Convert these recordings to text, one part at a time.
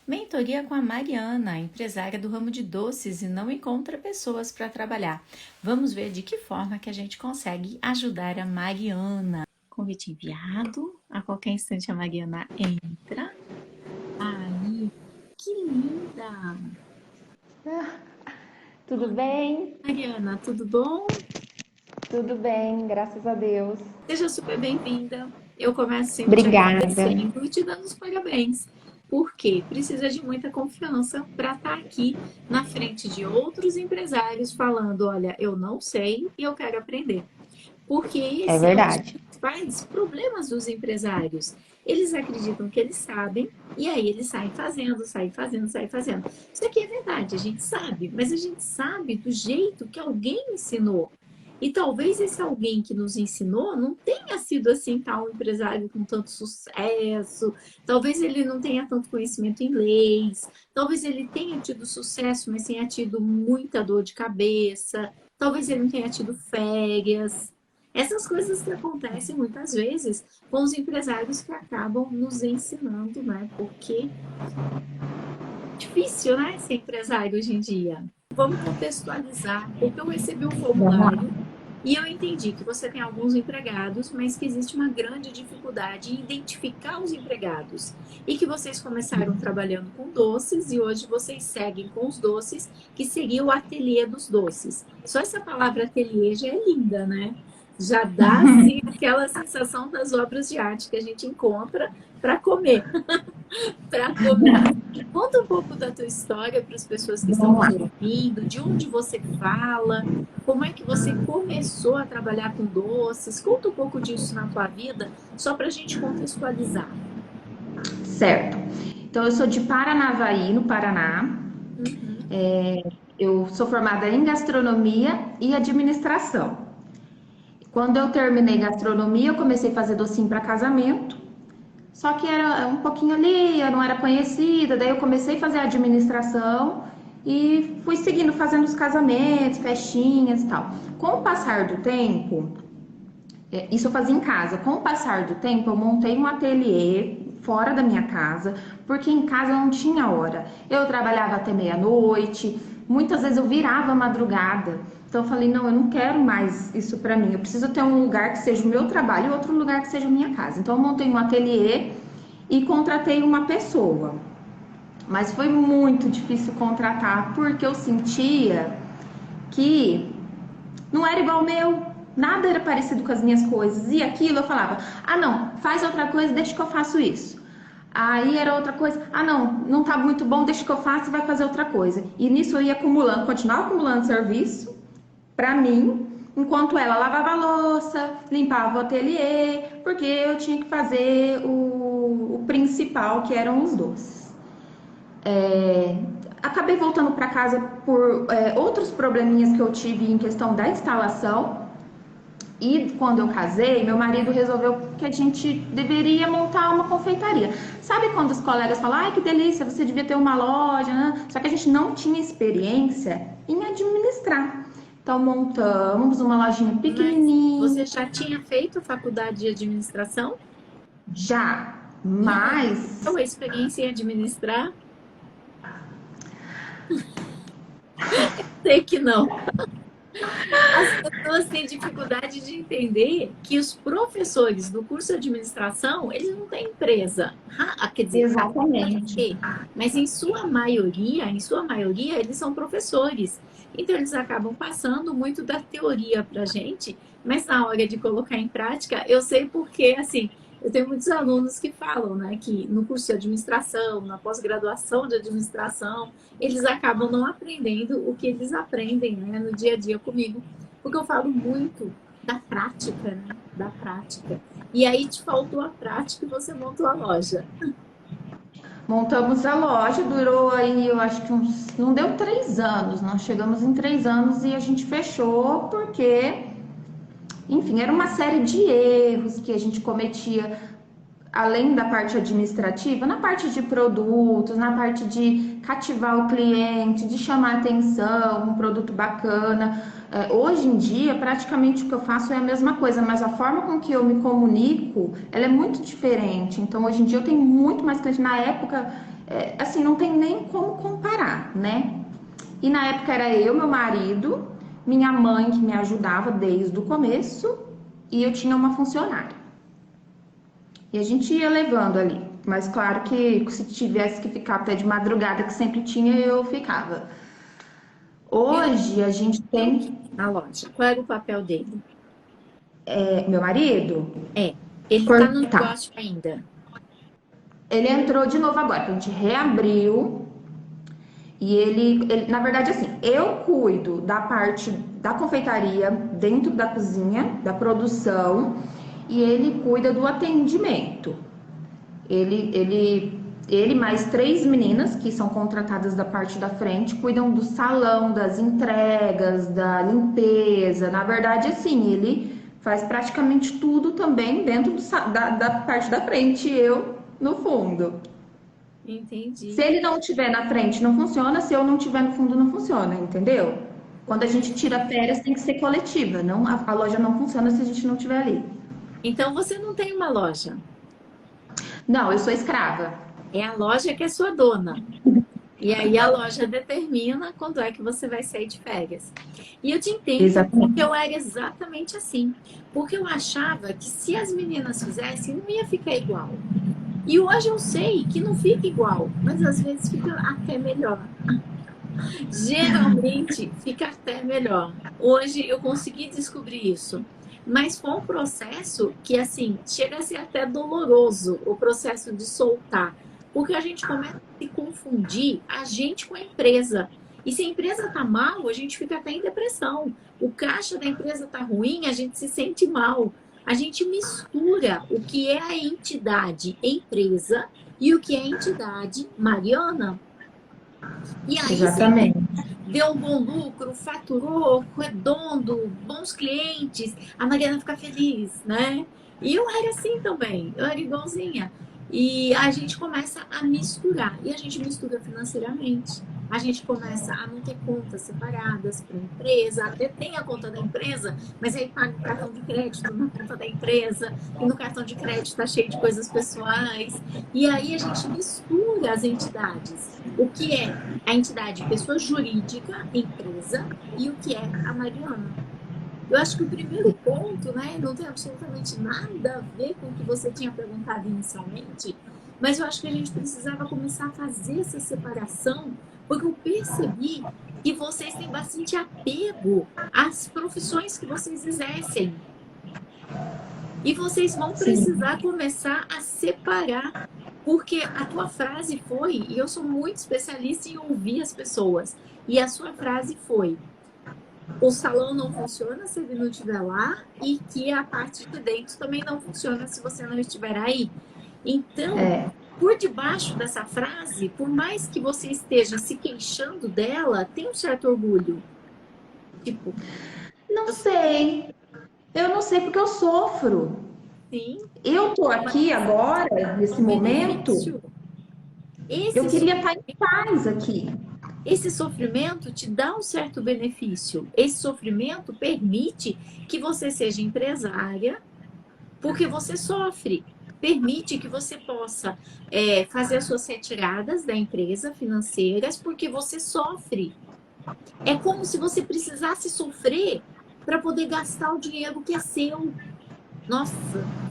Mentoria com a Mariana, empresária do ramo de doces e não encontra pessoas para trabalhar. Vamos ver de que forma que a gente consegue ajudar a Mariana. Convite enviado. A qualquer instante a Mariana entra. Aí, que linda! Tudo bem? Mariana, tudo bom? Tudo bem, graças a Deus. Seja super bem-vinda. Eu começo sempre te Obrigada. agradecendo e te dando os parabéns. Porque precisa de muita confiança para estar aqui na frente de outros empresários falando, olha, eu não sei e eu quero aprender. Porque É esse é um dos verdade. principais problemas dos empresários. Eles acreditam que eles sabem e aí eles saem fazendo, saem fazendo, saem fazendo. Isso aqui é verdade, a gente sabe, mas a gente sabe do jeito que alguém ensinou. E talvez esse alguém que nos ensinou não tenha sido assim tal empresário com tanto sucesso, talvez ele não tenha tanto conhecimento em leis, talvez ele tenha tido sucesso, mas tenha tido muita dor de cabeça, talvez ele não tenha tido férias. Essas coisas que acontecem muitas vezes com os empresários que acabam nos ensinando, né? Porque é difícil, né, ser empresário hoje em dia. Vamos contextualizar, porque eu recebi um Vamos lá. formulário e eu entendi que você tem alguns empregados, mas que existe uma grande dificuldade em identificar os empregados. E que vocês começaram trabalhando com doces e hoje vocês seguem com os doces, que seria o ateliê dos doces. Só essa palavra ateliê já é linda, né? Já dá assim aquela sensação das obras de arte que a gente encontra para comer, para comer. Conta um pouco da tua história para as pessoas que estão Vamos nos lá. ouvindo, de onde você fala, como é que você começou a trabalhar com doces. Conta um pouco disso na tua vida, só para a gente contextualizar. Certo. Então, eu sou de Paranavaí, no Paraná. Uhum. Eu sou formada em gastronomia e administração. Quando eu terminei gastronomia, eu comecei a fazer docinho para casamento. Só que era um pouquinho ali, eu não era conhecida. Daí eu comecei a fazer administração e fui seguindo, fazendo os casamentos, festinhas e tal. Com o passar do tempo, isso eu fazia em casa. Com o passar do tempo, eu montei um ateliê fora da minha casa, porque em casa eu não tinha hora. Eu trabalhava até meia-noite, muitas vezes eu virava madrugada. Então eu falei, não, eu não quero mais isso para mim. Eu preciso ter um lugar que seja o meu trabalho e outro lugar que seja a minha casa. Então eu montei um ateliê e contratei uma pessoa. Mas foi muito difícil contratar, porque eu sentia que não era igual ao meu, nada era parecido com as minhas coisas. E aquilo eu falava, ah não, faz outra coisa, deixa que eu faço isso. Aí era outra coisa, ah não, não tá muito bom, deixa que eu faço e vai fazer outra coisa. E nisso eu ia acumulando, continuava acumulando serviço pra mim, enquanto ela lavava a louça, limpava o ateliê, porque eu tinha que fazer o principal, que eram os doces. Acabei voltando para casa por outros probleminhas que eu tive em questão da instalação. E quando eu casei, meu marido resolveu que a gente deveria montar uma confeitaria. Sabe quando os colegas falam, ai que delícia, você devia ter uma loja, né? Só que a gente não tinha experiência em administrar. Então montamos uma lojinha Mas você pequenininha, já tinha feito faculdade de administração? já, Qual mas a experiência em administrar? Sei que não. As pessoas têm dificuldade de entender que os professores do curso de administração, eles não têm empresa. Quer dizer, até exatamente. que, mas em sua maioria, eles são professores. Então, eles acabam passando muito da teoria para a gente, mas na hora de colocar em prática, eu sei porque, assim, eu tenho muitos alunos que falam, né, que no curso de administração, na pós-graduação de administração, eles acabam não aprendendo o que eles aprendem, né, no dia a dia comigo, porque eu falo muito da prática, né, da prática. E aí te faltou a prática e você montou a loja. Montamos a loja, durou aí, eu acho que uns, não deu 3 anos, nós chegamos em 3 anos e a gente fechou porque, enfim, era uma série de erros que a gente cometia, além da parte administrativa, na parte de produtos, na parte de cativar o cliente, de chamar atenção, um produto bacana. Hoje em dia, praticamente o que eu faço é a mesma coisa, mas a forma com que eu me comunico, ela é muito diferente. Então, hoje em dia eu tenho muito mais cliente. Na época, assim, não tem nem como comparar, né? E na época era eu, meu marido, minha mãe que me ajudava desde o começo e eu tinha uma funcionária. E a gente ia levando ali. Mas claro que se tivesse que ficar até de madrugada, que sempre tinha, eu ficava. E o Hoje a gente tem na loja, qual era o papel dele? meu marido É, ele tá no cortar. negócio ainda. Ele entrou de novo agora, que a gente reabriu. E na verdade, assim, eu cuido da parte da confeitaria, dentro da cozinha, da produção, e ele cuida do atendimento. Ele mais três meninas que são contratadas da parte da frente cuidam do salão, das entregas, da limpeza. Na verdade, assim, ele faz praticamente tudo também dentro da parte da frente, e eu no fundo. Se Entendi. ele não estiver na frente, não funciona. Se eu não estiver no fundo, não funciona, entendeu? Quando a gente tira férias, tem que ser coletiva. Não, a loja não funciona se a gente não estiver ali. Então você não tem uma loja. Não, eu sou escrava. É a loja que é sua dona. E aí a loja determina quando é que você vai sair de férias. E eu te entendo, porque Exatamente. eu era exatamente assim. Porque eu achava que se as meninas fizessem, não ia ficar igual. E hoje eu sei que não fica igual, mas às vezes fica até melhor. Geralmente fica até melhor. Hoje eu consegui descobrir isso. Mas foi um processo que, assim, chega a ser até doloroso, o processo de soltar. Porque a gente começa a se confundir a gente com a empresa. E se a empresa tá mal, a gente fica até em depressão. O caixa da empresa tá ruim, a gente se sente mal. A gente mistura o que é a entidade empresa e o que é a entidade Mariana. E aí, se Exatamente. deu um bom lucro, faturou, redondo, bons clientes, a Mariana fica feliz, né? E eu era assim também, eu era igualzinha. E a gente começa a misturar, e a gente mistura financeiramente. A gente começa a não ter contas separadas para a empresa, até tem a conta da empresa, mas aí paga o cartão de crédito na conta da empresa, e no cartão de crédito está cheio de coisas pessoais. E aí a gente mistura as entidades. O que é a entidade pessoa jurídica, empresa, e o que é a Mariana. Eu acho que o primeiro ponto, né, não tem absolutamente nada a ver com o que você tinha perguntado inicialmente, mas eu acho que a gente precisava começar a fazer essa separação, porque eu percebi que vocês têm bastante apego às profissões que vocês exercem. E vocês vão Sim. precisar começar a separar, porque a tua frase foi, e eu sou muito especialista em ouvir as pessoas, e a sua frase foi: o salão não funciona se ele não estiver lá, e que a parte de dentro também não funciona se você não estiver aí. Então, É, por debaixo dessa frase, por mais que você esteja se queixando dela, tem um certo orgulho. Tipo, não eu sei. Eu não sei porque eu sofro. sim, Eu tô mas aqui agora, é nesse um momento, benefício. eu Esse queria estar em paz aqui. Esse sofrimento te dá um certo benefício. Esse sofrimento permite que você seja empresária, porque você sofre. Permite que você possa fazer as suas retiradas da empresa financeiras, porque você sofre. É como se você precisasse sofrer para poder gastar o dinheiro que é seu. Nossa,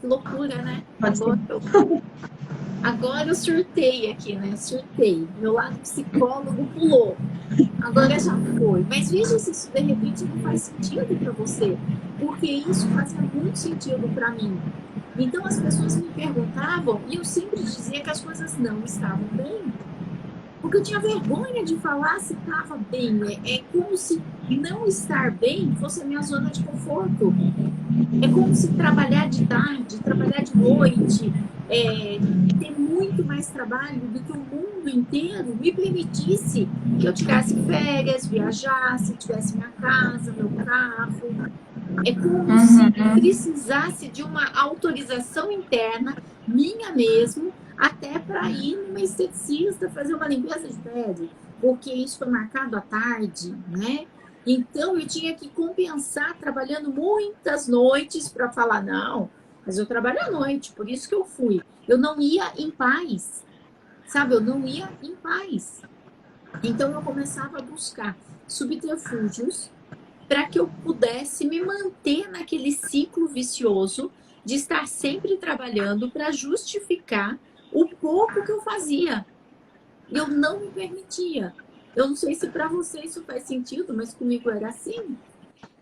que loucura, né? Pode ser. Agora eu surtei aqui, né? Surtei. Meu lado psicólogo pulou. Agora já foi. Mas veja se isso de repente não faz sentido para você, porque isso fazia muito sentido para mim. Então as pessoas me perguntavam e eu sempre dizia que as coisas não estavam bem. Porque eu tinha vergonha de falar se estava bem. É como se não estar bem fosse a minha zona de conforto. É como se trabalhar de tarde, trabalhar de noite, ter muito mais trabalho do que o mundo inteiro me permitisse que eu tirasse férias, viajasse, tivesse minha casa, meu carro. É como se eu Uhum. precisasse de uma autorização interna, minha mesmo, até para ir numa esteticista fazer uma limpeza de pele, porque isso foi marcado à tarde, né? Então eu tinha que compensar trabalhando muitas noites para falar, não, mas eu trabalho à noite, por isso que eu fui. Eu não ia em paz. sabe? Eu não ia em paz. Então eu começava a buscar subterfúgios para que eu pudesse me manter naquele ciclo vicioso de estar sempre trabalhando para justificar o pouco que eu fazia. E eu não me permitia. Eu não sei se para você isso faz sentido, mas comigo era assim.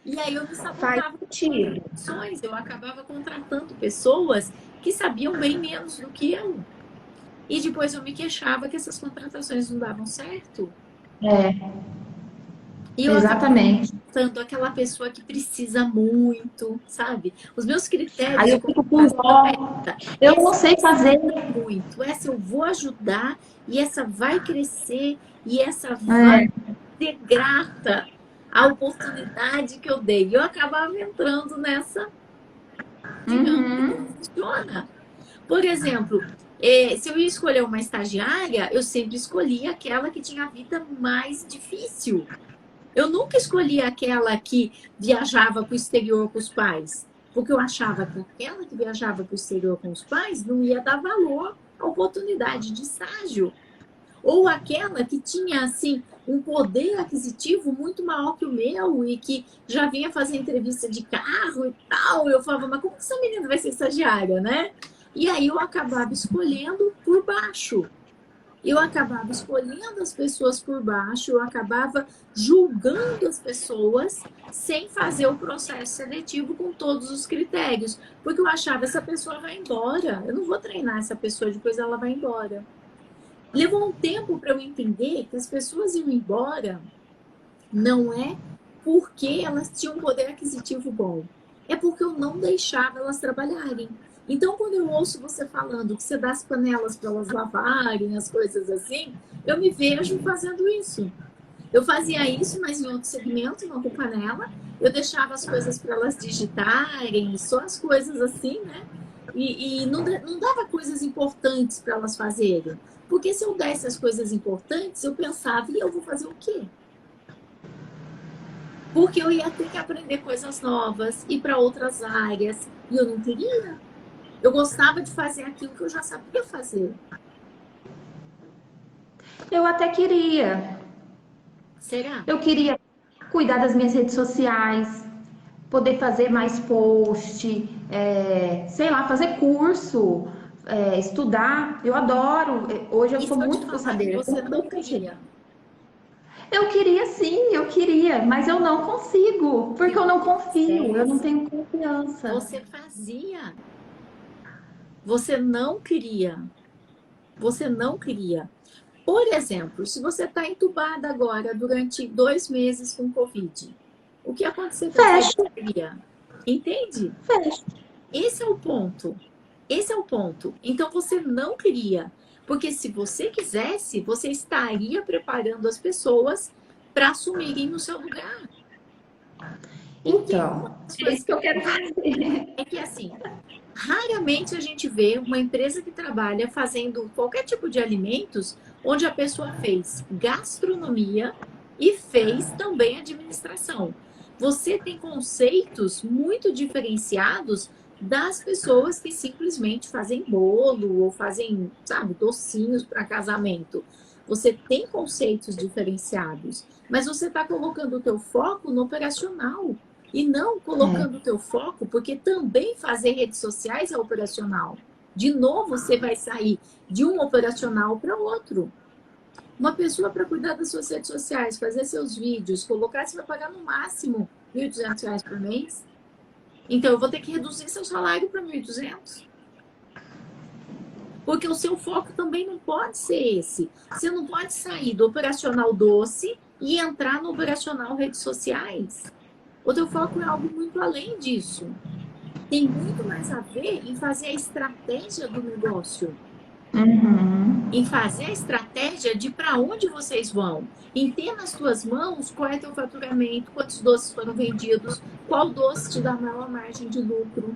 E aí eu me Faz sabotava com sentido. ações, eu acabava contratando pessoas que sabiam bem menos do que eu. E depois eu me queixava que essas contratações não davam certo. É, E eu acabava exatamente. contratando aquela pessoa que precisa muito, sabe? Os meus critérios Aí de eu fico com contratação é dó. Eu não essa sei fazer. muito, essa eu vou ajudar e essa vai crescer e essa vai É. ser grata à oportunidade que eu dei. E eu acabava entrando nessa dinâmica que não Uhum. funciona. Por exemplo, se eu ia escolher uma estagiária, eu sempre escolhia aquela que tinha a vida mais difícil. Eu nunca escolhi aquela que viajava para o exterior com os pais, porque eu achava que aquela que viajava para o exterior com os pais não ia dar valor à oportunidade de estágio. Ou aquela que tinha, assim, um poder aquisitivo muito maior que o meu e que já vinha fazer entrevista de carro e tal. Eu falava, mas como que essa menina vai ser estagiária, né? E aí eu acabava escolhendo por baixo. Eu acabava escolhendo as pessoas por baixo, eu acabava julgando as pessoas sem fazer o processo seletivo com todos os critérios, porque eu achava essa pessoa vai embora, eu não vou treinar essa pessoa, depois ela vai embora. Levou um tempo para eu entender que as pessoas iam embora não é porque elas tinham um poder aquisitivo bom, é porque eu não deixava elas trabalharem. Então, quando eu ouço você falando que você dá as panelas para elas lavarem, as coisas assim, eu me vejo fazendo isso. Eu fazia isso, mas em outro segmento, não com panela. Eu deixava as coisas para elas digitarem, só as coisas assim, né? E não dava coisas importantes para elas fazerem. Porque se eu desse as coisas importantes, eu pensava, e eu vou fazer o quê? Porque eu ia ter que aprender coisas novas, ir para outras áreas, e eu não queria. Eu gostava de fazer aquilo que eu já sabia fazer. Eu até queria. Será? Eu queria cuidar das minhas redes sociais, poder fazer mais post, sei lá, fazer curso, estudar. Eu adoro. Hoje eu E sou se eu te muito falar que fuçadeira. você Eu não nunca cheguei. queria? Eu queria sim, eu queria, mas eu não consigo, E porque eu não você confio, eu não fizesse, tenho confiança. você fazia. Você não queria. Você não queria. Por exemplo, se você está entubada agora durante 2 meses com Covid, o que aconteceu com essa Fecha, hipotermia? Entende? fecha. Esse é o ponto. Esse é o ponto. Então você não queria. Porque se você quisesse, você estaria preparando as pessoas para assumirem no seu lugar. Porque uma Então, das é coisas isso que que eu quero fazer. é que assim, raramente a gente vê uma empresa que trabalha fazendo qualquer tipo de alimentos onde a pessoa fez gastronomia e fez também administração. Você tem conceitos muito diferenciados das pessoas que simplesmente fazem bolo ou fazem, sabe, docinhos para casamento. Você tem conceitos diferenciados, mas você está colocando o teu foco no operacional e não colocando o teu foco, porque também fazer redes sociais é operacional. De novo, você vai sair de um operacional para outro. Uma pessoa para cuidar das suas redes sociais, fazer seus vídeos, colocar, você vai pagar no máximo R$ 1.200 por mês. Então, eu vou ter que reduzir seu salário para 1.200. Porque o seu foco também não pode ser esse. Você não pode sair do operacional doce e entrar no operacional redes sociais. O teu foco é algo muito além disso. Tem muito mais a ver em fazer a estratégia do negócio, Uhum. em fazer a estratégia de para onde vocês vão, em ter nas tuas mãos qual é teu faturamento, quantos doces foram vendidos, qual doce te dá maior margem de lucro,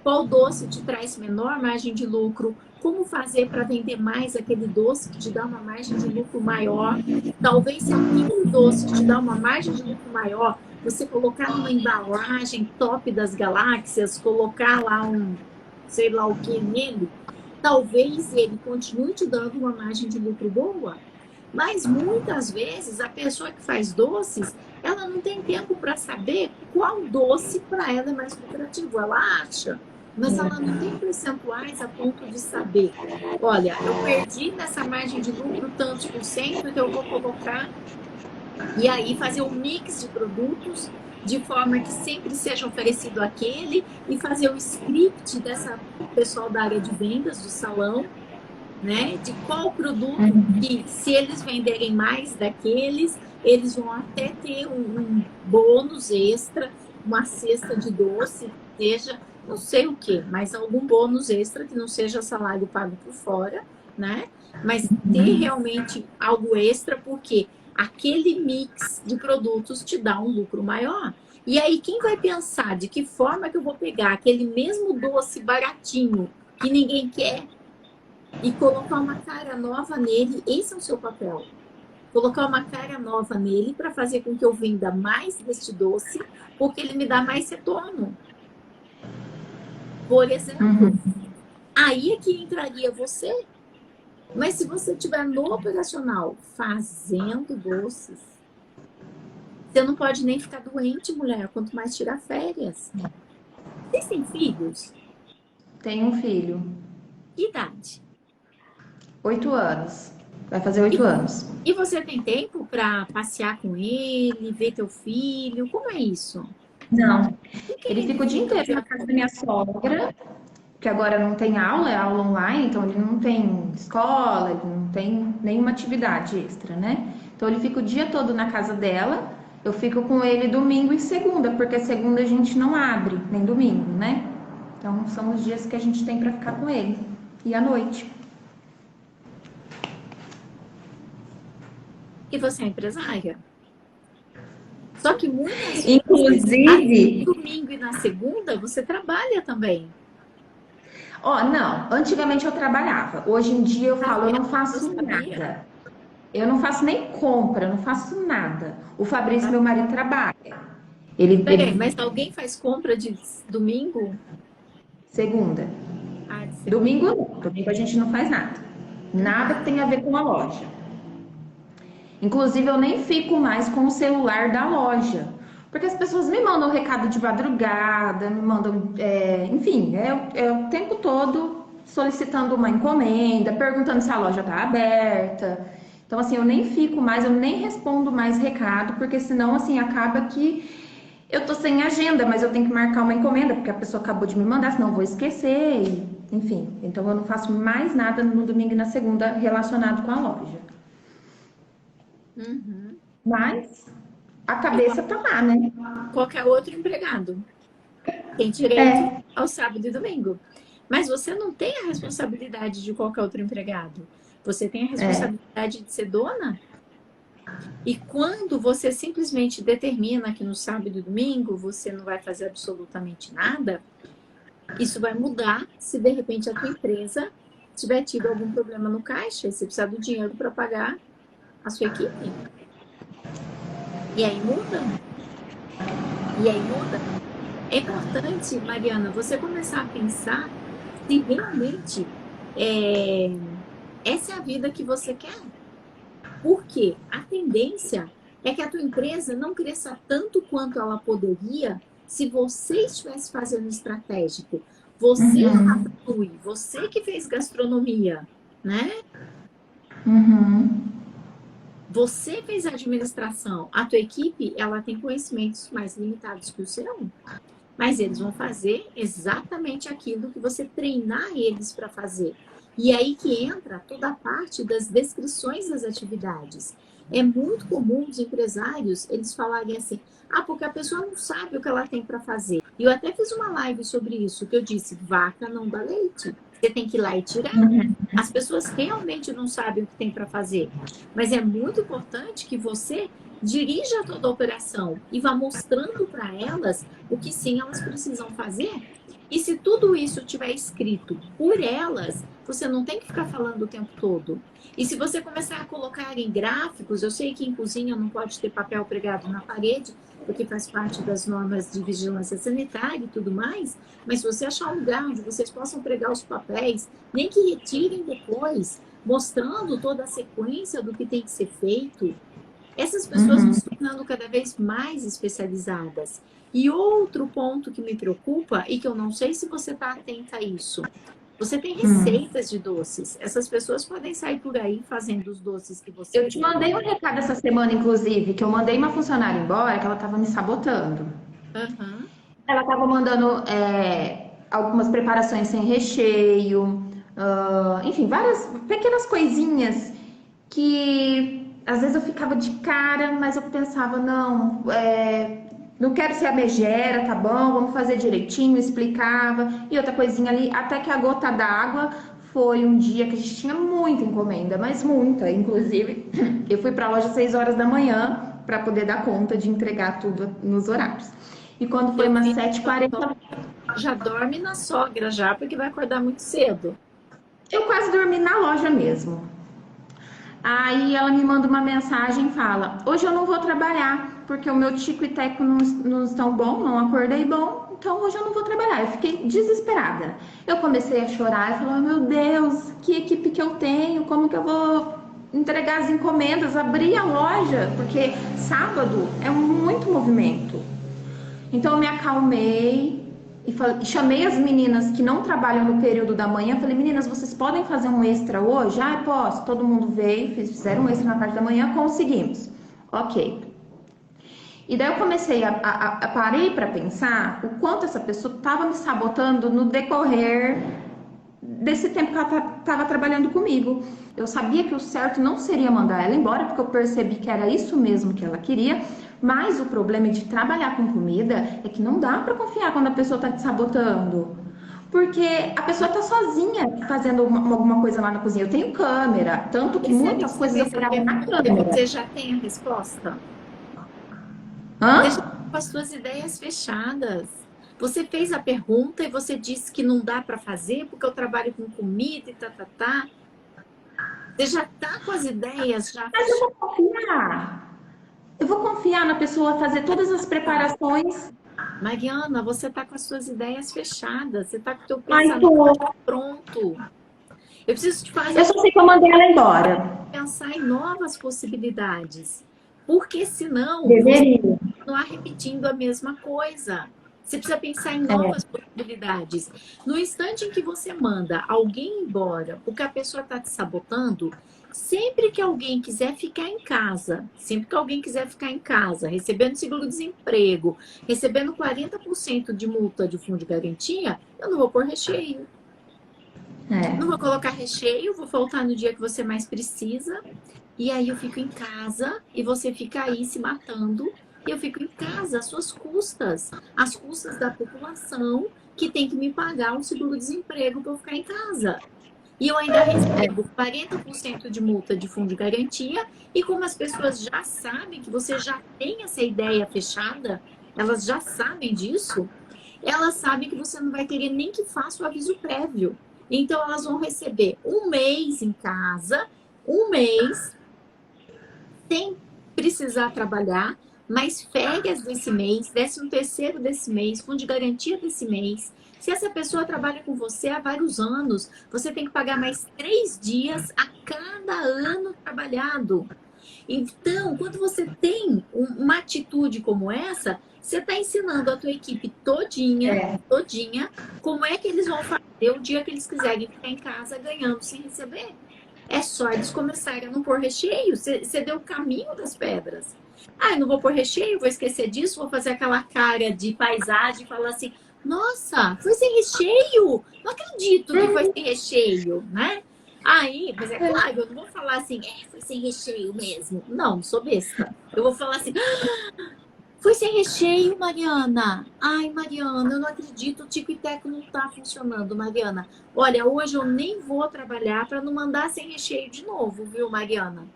qual doce te traz menor margem de lucro, como fazer para vender mais aquele doce que te dá uma margem de lucro maior. Talvez se aquele doce que te dá uma margem de lucro maior, você colocar numa embalagem top das galáxias, colocar lá um sei lá o que nele, talvez ele continue te dando uma margem de lucro boa, mas muitas vezes a pessoa que faz doces, ela não tem tempo para saber qual doce para ela é mais lucrativo. Ela acha, mas ela não tem percentuais a ponto de saber. Olha, eu perdi nessa margem de lucro tantos por cento, então eu vou colocar e aí fazer um mix de produtos de forma que sempre seja oferecido aquele e fazer o script dessa pessoal da área de vendas do salão, né? De qual produto que, se eles venderem mais daqueles, eles vão até ter um bônus extra, uma cesta de doce, seja não sei o que, mas algum bônus extra que não seja salário pago por fora, né? Mas ter realmente algo extra, porque aquele mix de produtos te dá um lucro maior. E aí, quem vai pensar de que forma que eu vou pegar aquele mesmo doce baratinho que ninguém quer e colocar uma cara nova nele? Esse é o seu papel. Colocar uma cara nova nele para fazer com que eu venda mais deste doce, porque ele me dá mais retorno. Por exemplo, aí é que entraria você. Mas se você estiver no operacional fazendo doces, você não pode nem ficar doente, mulher, quanto mais tirar férias. Vocês têm filhos? Tenho um filho, Que idade? 8 anos. Vai fazer 8 anos. E você tem tempo para passear com ele, ver teu filho? Como é isso? Não. Ele fica o dia inteiro na casa da minha sogra, que agora não tem aula, é aula online, então ele não tem escola, ele não tem nenhuma atividade extra, né? Então ele fica o dia todo na casa dela, eu fico com ele domingo e segunda, porque segunda a gente não abre, nem domingo, né? Então são os dias que a gente tem para ficar com ele. E à noite. E você é empresária? Só que muitas vezes, Inclusive, no domingo e na segunda, você trabalha também. ó, não, antigamente eu trabalhava. Hoje em dia eu falo, eu não faço nada. Eu não faço nem compra, eu não faço nada. O Fabrício, meu marido, trabalha. Peraí, mas alguém faz compra de domingo? Segunda. Ah, de segunda. Domingo não. Domingo a gente não faz nada. Nada que tenha a ver com a loja. Inclusive, eu nem fico mais com o celular da loja. Porque as pessoas me mandam recado de madrugada, me mandam, enfim, é o tempo todo solicitando uma encomenda, perguntando se a loja está aberta. Então, assim, eu nem fico mais, eu nem respondo mais recado, porque senão, assim, acaba que eu tô sem agenda, mas eu tenho que marcar uma encomenda, porque a pessoa acabou de me mandar, senão eu vou esquecer, enfim. Então, eu não faço mais nada no domingo e na segunda relacionado com a loja. Mas a cabeça tá lá, né? Qualquer outro empregado tem direito ao sábado e domingo. Mas você não tem a responsabilidade de qualquer outro empregado. Você tem a responsabilidade de ser dona. E quando você simplesmente determina que no sábado e domingo você não vai fazer absolutamente nada, isso vai mudar se de repente a tua empresa tiver tido algum problema no caixa e você precisar do dinheiro para pagar a sua equipe. E aí muda. É importante, Mariana, você começar a pensar se realmente essa é a vida que você quer. Porque a tendência é que a tua empresa não cresça tanto quanto ela poderia se você estivesse fazendo estratégico. Você flui, você que fez gastronomia, né? Você fez administração. A tua equipe, ela tem conhecimentos mais limitados que o seu. Mas eles vão fazer exatamente aquilo que você treinar eles para fazer. E aí que entra toda a parte das descrições das atividades. É muito comum os empresários, eles falarem assim, porque a pessoa não sabe o que ela tem para fazer. E eu até fiz uma live sobre isso, que eu disse, vaca não dá leite. Você tem que ir lá e tirar. As pessoas realmente não sabem o que tem para fazer. Mas é muito importante que você dirija toda a operação e vá mostrando para elas o que sim elas precisam fazer. E se tudo isso tiver escrito por elas, você não tem que ficar falando o tempo todo. E se você começar a colocar em gráficos, eu sei que em cozinha não pode ter papel pregado na parede, porque faz parte das normas de vigilância sanitária e tudo mais, mas se você achar um lugar onde vocês possam pregar os papéis, nem que retirem depois, mostrando toda a sequência do que tem que ser feito, essas pessoas vão se tornando cada vez mais especializadas. E outro ponto que me preocupa, e que eu não sei se você está atenta a isso, você tem receitas de doces. Essas pessoas podem sair por aí fazendo os doces que você Eu te mandei um recado essa semana, inclusive, que eu mandei uma funcionária embora, que ela estava me sabotando. Uhum. Ela estava mandando algumas preparações sem recheio, enfim, várias pequenas coisinhas que às vezes eu ficava de cara, mas eu pensava, não, não quero ser a megera, tá bom, vamos fazer direitinho, explicava, e outra coisinha ali, até que a gota d'água foi um dia que a gente tinha muita encomenda, mas muita, inclusive, eu fui para a loja às 6 horas da manhã para poder dar conta de entregar tudo nos horários. E quando foi umas 7h40... Já dorme na sogra já, porque vai acordar muito cedo. Eu quase dormi na loja mesmo. Aí ela me manda uma mensagem e fala: hoje eu não vou trabalhar, porque o meu tico e teco não estão bom, não acordei bom, então hoje eu não vou trabalhar. Eu fiquei desesperada. Eu comecei a chorar e falei: meu Deus, que equipe que eu tenho, como que eu vou entregar as encomendas, abrir a loja, porque sábado é muito movimento. Então eu me acalmei e chamei as meninas que não trabalham no período da manhã. Falei: meninas, vocês podem fazer um extra hoje? Ah, posso. Todo mundo veio, fizeram um extra na parte da manhã, conseguimos. Ok. E daí eu comecei parei para pensar o quanto essa pessoa estava me sabotando no decorrer desse tempo que ela estava trabalhando comigo. Eu sabia que o certo não seria mandar ela embora, porque eu percebi que era isso mesmo que ela queria, mas o problema de trabalhar com comida é que não dá para confiar quando a pessoa está te sabotando. Porque a pessoa está sozinha fazendo alguma coisa lá na cozinha. Eu tenho câmera, tanto que muitas coisas eu gravo na câmera. Você já tem a resposta? Hã? Deixa com as suas ideias fechadas. Você fez a pergunta e você disse que não dá para fazer porque eu trabalho com comida e tá. Você já tá com as ideias já Mas eu vou confiar. Eu vou confiar na pessoa fazer todas as preparações. Mariana, você tá com as suas ideias fechadas. Você tá com o teu Ai, pensamento tô. pronto. Eu preciso te fazer Eu só sei que eu mandei ela embora. pensar em novas possibilidades. Porque senão você Deveria. vai continuar repetindo a mesma coisa. Você precisa pensar em novas possibilidades. No instante em que você manda alguém embora porque a pessoa está te sabotando, sempre que alguém quiser ficar em casa, recebendo seguro-desemprego, recebendo 40% de multa de fundo de garantia, eu não vou pôr recheio. Não vou colocar recheio, vou faltar no dia que você mais precisa. E aí eu fico em casa e você fica aí se matando. E eu fico em casa, às suas custas. Às custas da população que tem que me pagar um seguro-desemprego para eu ficar em casa. E eu ainda recebo 40% de multa de fundo de garantia. E como as pessoas já sabem que você já tem essa ideia fechada, elas já sabem disso, elas sabem que você não vai querer nem que faça o aviso prévio. Então elas vão receber um mês em casa, um mês sem precisar trabalhar, mais férias desse mês, 13º desse mês, fundo de garantia desse mês. Se essa pessoa trabalha com você há vários anos, você tem que pagar mais 3 dias a cada ano trabalhado. Então, quando você tem uma atitude como essa, você está ensinando a tua equipe todinha, como é que eles vão fazer o dia que eles quiserem ficar em casa ganhando sem receber. É só eles começarem a não pôr recheio. Você deu o caminho das pedras. Ah, eu não vou pôr recheio, vou esquecer disso, vou fazer aquela cara de paisagem e falar assim: nossa, foi sem recheio? Não acredito que foi sem recheio, né? Aí, mas é claro, eu não vou falar assim: foi sem recheio mesmo. Não sou besta. Eu vou falar assim: foi sem recheio, Mariana. Ai, Mariana, eu não acredito, o tico e teco não tá funcionando, Mariana. Olha, hoje eu nem vou trabalhar para não mandar sem recheio de novo, viu, Mariana?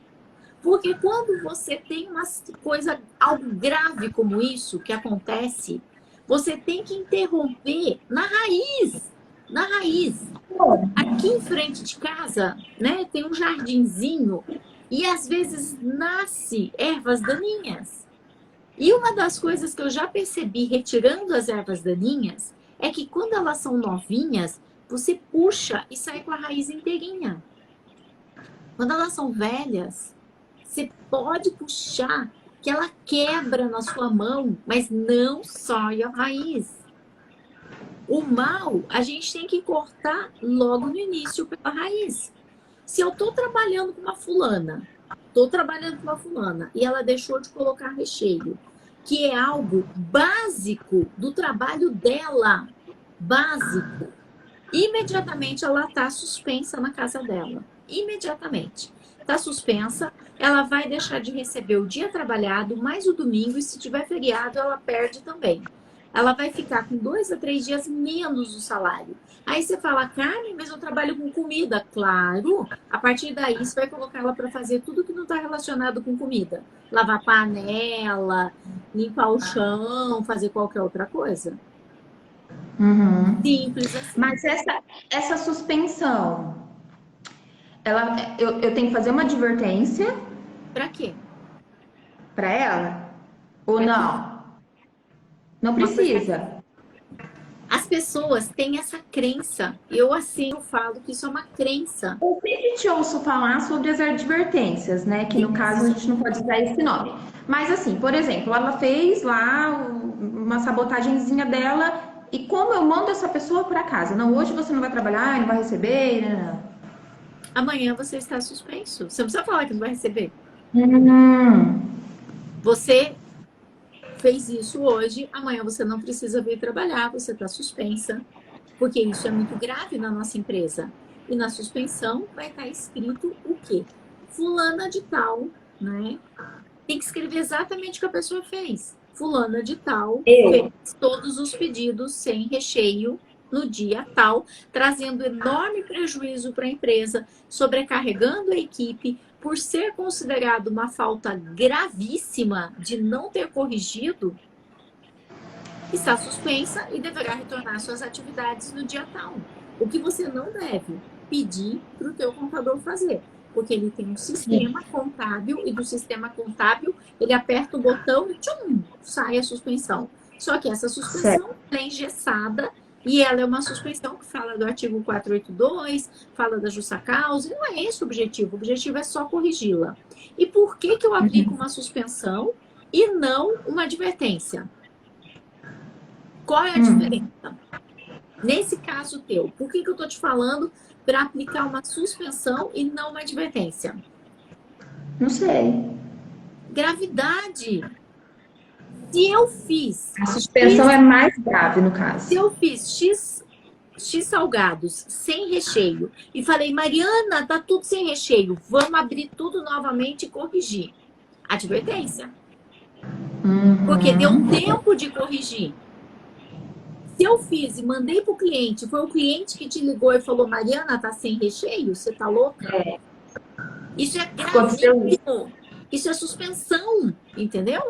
Porque quando você tem uma coisa, algo grave como isso que acontece, você tem que interromper na raiz. Na raiz. Aqui em frente de casa, né, tem um jardinzinho e às vezes nasce ervas daninhas. E uma das coisas que eu já percebi retirando as ervas daninhas é que quando elas são novinhas, você puxa e sai com a raiz inteirinha. Quando elas são velhas, você pode puxar que ela quebra na sua mão, mas não sai a raiz. O mal, a gente tem que cortar logo no início pela raiz. Se eu estou trabalhando com uma fulana, e ela deixou de colocar recheio, que é algo básico do trabalho dela, básico, imediatamente ela está suspensa na casa dela. Imediatamente. Está suspensa, ela vai deixar de receber o dia trabalhado, mais o domingo, e se tiver feriado, ela perde também. Ela vai ficar com 2 a 3 dias menos o salário. Aí você fala, Carmen, mas eu trabalho com comida. Claro, a partir daí você vai colocar ela para fazer tudo que não está relacionado com comida. Lavar panela, limpar o chão, fazer qualquer outra coisa. Uhum. Simples assim. Mas essa suspensão, eu tenho que fazer uma advertência Para quê? para ela? Ou Pra quê? não? Não precisa. As pessoas têm essa crença. Eu falo que isso é uma crença. Eu sempre te ouço falar sobre as advertências, né? Que no caso a gente não pode usar esse nome. Mas assim, por exemplo, ela fez lá uma sabotagenzinha dela e como eu mando essa pessoa para casa? Não, hoje você não vai trabalhar, não vai receber, não. Amanhã você está suspenso. Você não precisa falar que não vai receber. Hum. Você fez isso hoje, amanhã você não precisa vir trabalhar, você está suspensa. Porque isso é muito grave na nossa empresa. E na suspensão vai estar escrito o quê? Fulana de tal, né? Tem que escrever exatamente o que a pessoa fez. Fulana de tal fez todos os pedidos sem recheio no dia tal, trazendo enorme prejuízo para a empresa, sobrecarregando a equipe, por ser considerado uma falta gravíssima de não ter corrigido, está suspensa e deverá retornar às suas atividades no dia tal. O que você não deve pedir para o teu contador fazer, porque ele tem um sistema contábil e do sistema contábil ele aperta o botão e tchum, sai a suspensão. Só que essa suspensão é engessada e ela é uma suspensão que fala do artigo 482, fala da justa causa, e não é esse o objetivo é só corrigi-la. E por que eu aplico uma suspensão e não uma advertência? Qual é a diferença? Nesse caso teu, por que eu estou te falando para aplicar uma suspensão e não uma advertência? Não sei. Gravidade. Se eu fiz... A suspensão é mais grave, no caso. Se eu fiz X salgados sem recheio e falei, Mariana, tá tudo sem recheio, vamos abrir tudo novamente e corrigir. Advertência. Porque deu um tempo de corrigir. Se eu fiz e mandei pro cliente, foi o cliente que te ligou e falou, Mariana, tá sem recheio? Você tá louca? Isso é gravíssimo. Isso é suspensão, entendeu?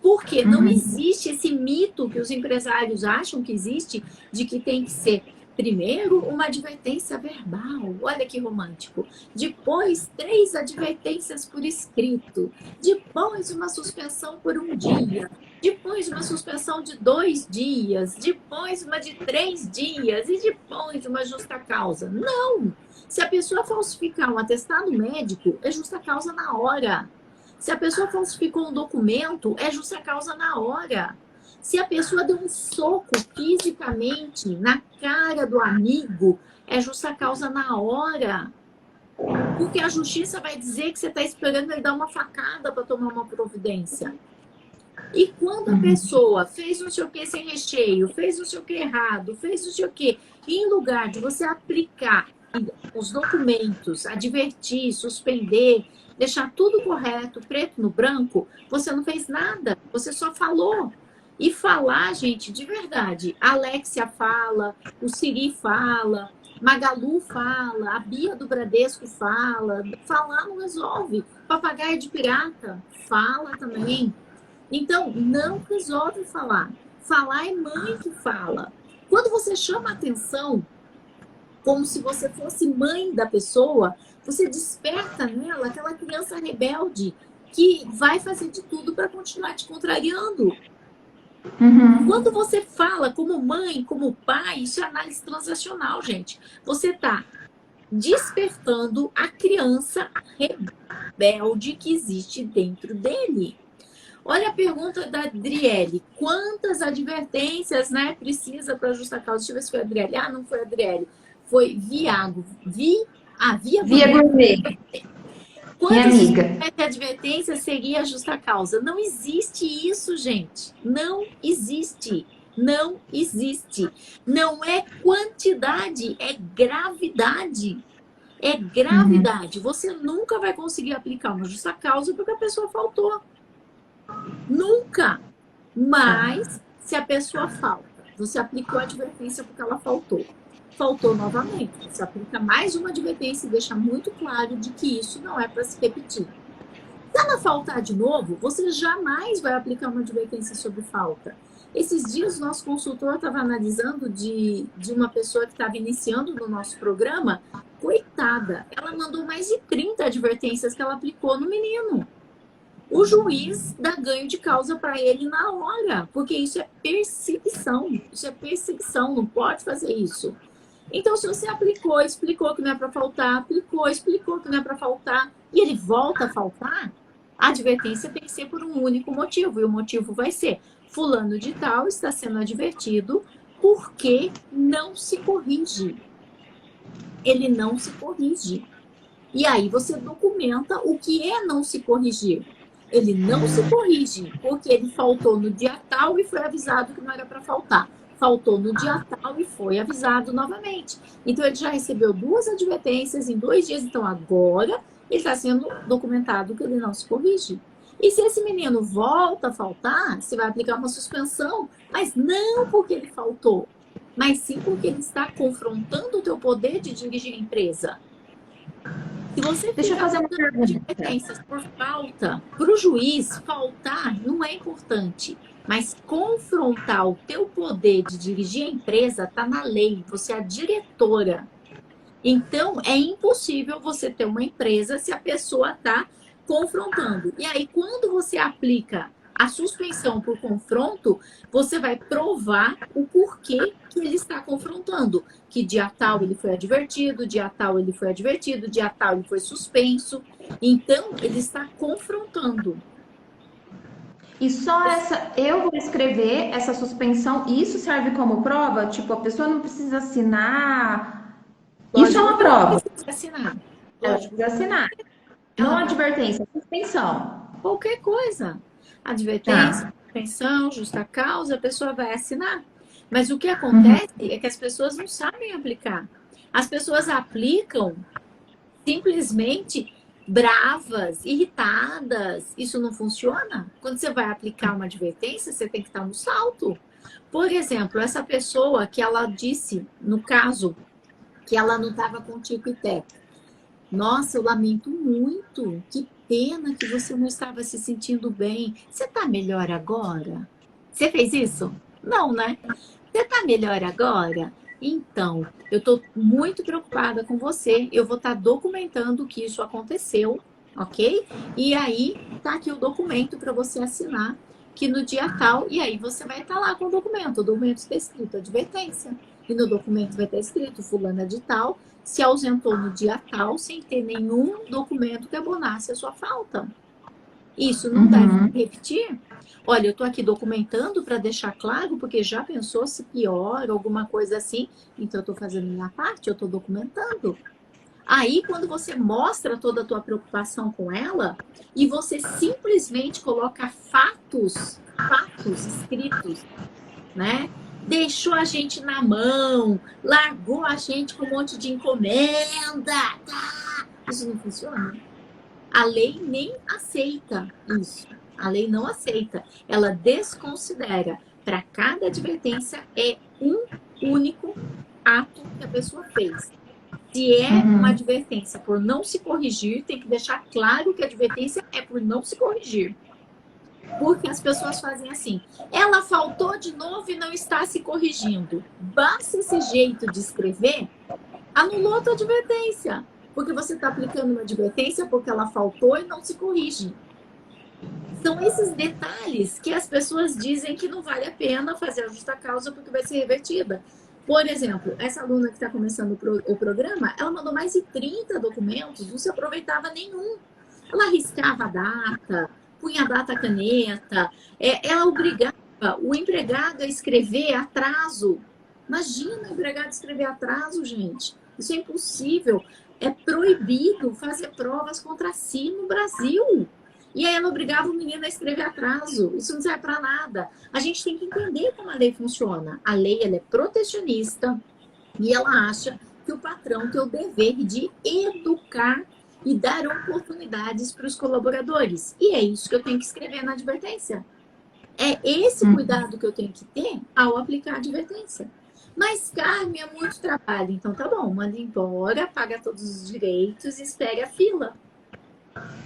Porque não existe esse mito que os empresários acham que existe de que tem que ser primeiro uma advertência verbal, olha que romântico. Depois 3 advertências por escrito. Depois uma suspensão por 1 dia. Depois uma suspensão de 2 dias. Depois uma de 3 dias. E depois uma justa causa. Não! Se a pessoa falsificar um atestado médico, é justa causa na hora. Se a pessoa falsificou um documento, é justa causa na hora. Se a pessoa deu um soco fisicamente na cara do amigo, é justa causa na hora. Porque a justiça vai dizer que você está esperando ele dar uma facada para tomar uma providência. E quando a pessoa fez não sei o que sem recheio, fez não sei o que errado, fez não sei o que, em lugar de você aplicar os documentos, advertir, suspender, deixar tudo correto, preto no branco, você não fez nada, você só falou. E falar, gente, de verdade, a Alexia fala, o Siri fala, Magalu fala, a Bia do Bradesco fala, falar não resolve. Papagaio de pirata fala também. Então, não resolve falar. Falar é mãe que fala. Quando você chama a atenção, como se você fosse mãe da pessoa, você desperta nela aquela criança rebelde que vai fazer de tudo para continuar te contrariando. Uhum. Quando você fala como mãe, como pai, isso é análise transacional, gente. Você está despertando a criança rebelde que existe dentro dele. Olha a pergunta da Adriele. Quantas advertências, né, precisa para ajustar a causa? Deixa eu ver se foi a Adriele. Ah, não foi a Adriele. Foi Viago. Via Via Gourmet, minha Quantas amiga. advertências seria a justa causa? Não existe isso, gente. Não existe. Não existe. Não é quantidade, é gravidade. É Uhum. gravidade. Você nunca vai conseguir aplicar uma justa causa porque a pessoa faltou. Nunca. Mas, se a pessoa falta, você aplicou a advertência porque ela faltou. Faltou novamente. Você aplica mais uma advertência e deixa muito claro de que isso não é para se repetir. Se ela faltar de novo, você jamais vai aplicar uma advertência sobre falta. Esses dias, o nosso consultor estava analisando de uma pessoa que estava iniciando no nosso programa. Coitada, ela mandou mais de 30 advertências que ela aplicou no menino. O juiz dá ganho de causa para ele na hora, porque isso é perseguição. Isso é perseguição, não pode fazer isso. Então, se você aplicou, explicou que não é para faltar, aplicou, explicou que não é para faltar, e ele volta a faltar, a advertência tem que ser por um único motivo, e o motivo vai ser: fulano de tal está sendo advertido porque não se corrige. Ele não se corrige. E aí você documenta o que é não se corrigir. Ele não se corrige porque ele faltou no dia tal e foi avisado que não era para faltar. Faltou no dia tal e foi avisado novamente. Então, ele já recebeu 2 advertências em 2 dias. Então, agora ele está sendo documentado que ele não se corrige. E se esse menino volta a faltar, você vai aplicar uma suspensão, mas não porque ele faltou, mas sim porque ele está confrontando o teu poder de dirigir a empresa. Se você Deixa eu ficar fazer uma dando pergunta. advertências por falta, para o juiz, faltar não é importante. Mas confrontar o teu poder de dirigir a empresa está na lei. Você é a diretora. Então, é impossível você ter uma empresa se a pessoa está confrontando. E aí, quando você aplica a suspensão por confronto, você vai provar o porquê que ele está confrontando. Que dia tal ele foi advertido, dia tal ele foi advertido, dia tal ele foi suspenso. Então, ele está confrontando. E só essa, eu vou escrever essa suspensão, e isso serve como prova? Tipo, a pessoa não precisa assinar. Isso é uma prova. Precisa assinar. Ela precisa assinar. Não advertência, suspensão. Qualquer coisa. Advertência, Tá. suspensão, justa causa, a pessoa vai assinar. Mas o que acontece é que as pessoas não sabem aplicar. As pessoas aplicam simplesmente bravas, irritadas. Isso não funciona. Quando você vai aplicar uma advertência, você tem que estar no salto. Por exemplo, essa pessoa que ela disse, no caso, que ela não estava com tico e teco. Nossa, eu lamento muito. Que pena que você não estava se sentindo bem. Você está melhor agora? Você fez isso? Não, né? Você está melhor agora? Então, eu estou muito preocupada com você. Eu vou estar documentando que isso aconteceu, ok? E aí, tá aqui o documento para você assinar, que no dia tal, e aí você vai estar lá com o documento. O documento está escrito advertência. E no documento vai estar escrito fulana de tal se ausentou no dia tal sem ter nenhum documento que abonasse a sua falta. Isso não deve repetir? Olha, eu estou aqui documentando para deixar claro, porque já pensou se pior, alguma coisa assim. Então, eu estou fazendo minha parte, eu estou documentando. Aí, quando você mostra toda a tua preocupação com ela, e você simplesmente coloca fatos escritos, né? Deixou a gente na mão, largou a gente com um monte de encomenda. Tá? Isso não funciona. A lei nem aceita isso. A lei não aceita. Ela desconsidera. Para cada advertência é um único ato que a pessoa fez. Se é uma advertência por não se corrigir, tem que deixar claro que a advertência é por não se corrigir. Porque as pessoas fazem assim: ela faltou de novo e não está se corrigindo. Basta esse jeito de escrever, anulou a tua advertência. Porque você está aplicando uma advertência porque ela faltou e não se corrige. São esses detalhes que as pessoas dizem que não vale a pena fazer a justa causa porque vai ser revertida. Por exemplo, essa aluna que está começando o programa, ela mandou mais de 30 documentos, não se aproveitava nenhum. Ela riscava a data, punha a data caneta, ela obrigava o empregado a escrever atraso. Imagina o empregado escrever atraso, gente. Isso é impossível. É proibido fazer provas contra si no Brasil. E aí ela obrigava o menino a escrever atraso. Isso não serve para nada. A gente tem que entender como a lei funciona. A lei, ela é protecionista e ela acha que o patrão tem o dever de educar e dar oportunidades para os colaboradores. E é isso que eu tenho que escrever na advertência. É esse cuidado que eu tenho que ter ao aplicar a advertência. Mas, Carmen, é muito trabalho. Então, tá bom, manda embora, paga todos os direitos e espere a fila.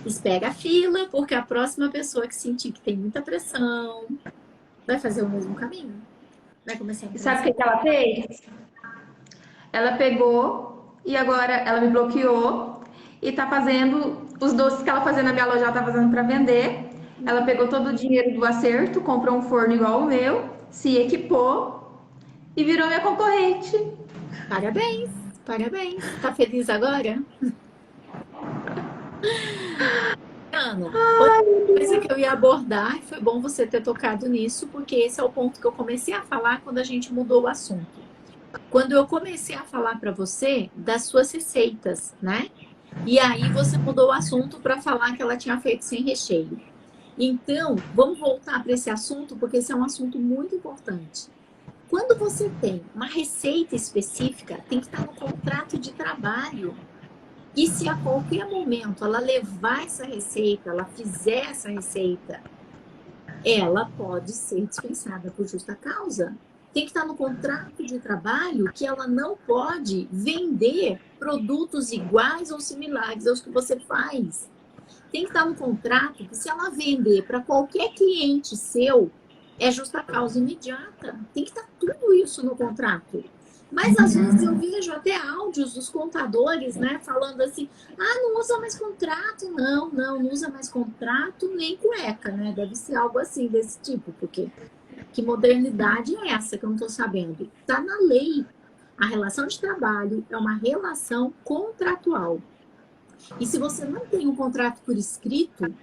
Espera a fila, porque a próxima pessoa que sentir que tem muita pressão vai fazer o mesmo caminho. Vai começar a E sabe o que ela fez? Ela pegou e agora ela me bloqueou e tá fazendo os doces que ela fazia na minha loja, ela tá fazendo para vender. Ela pegou todo o dinheiro do acerto, comprou um forno igual o meu, se equipou e virou minha concorrente. Parabéns, parabéns. Tá feliz agora? Ana, outra coisa que eu ia abordar, foi bom você ter tocado nisso, porque esse é o ponto que eu comecei a falar quando a gente mudou o assunto. Quando eu comecei a falar para você das suas receitas, né? E aí você mudou o assunto para falar que ela tinha feito sem recheio. Então, vamos voltar para esse assunto, porque esse é um assunto muito importante. Quando você tem uma receita específica, tem que estar no contrato de trabalho. E se a qualquer momento ela levar essa receita, ela fizer essa receita, ela pode ser dispensada por justa causa. Tem que estar no contrato de trabalho que ela não pode vender produtos iguais ou similares aos que você faz. Tem que estar no contrato que se ela vender para qualquer cliente seu, é justa causa imediata. Tem que estar tudo isso no contrato. Mas às vezes eu vejo até áudios dos contadores, né, falando assim, não usa mais contrato, não usa mais contrato nem cueca, né? Deve ser algo assim, desse tipo, porque que modernidade é essa que eu não estou sabendo? Está na lei. A relação de trabalho é uma relação contratual. E se você não tem um contrato por escrito,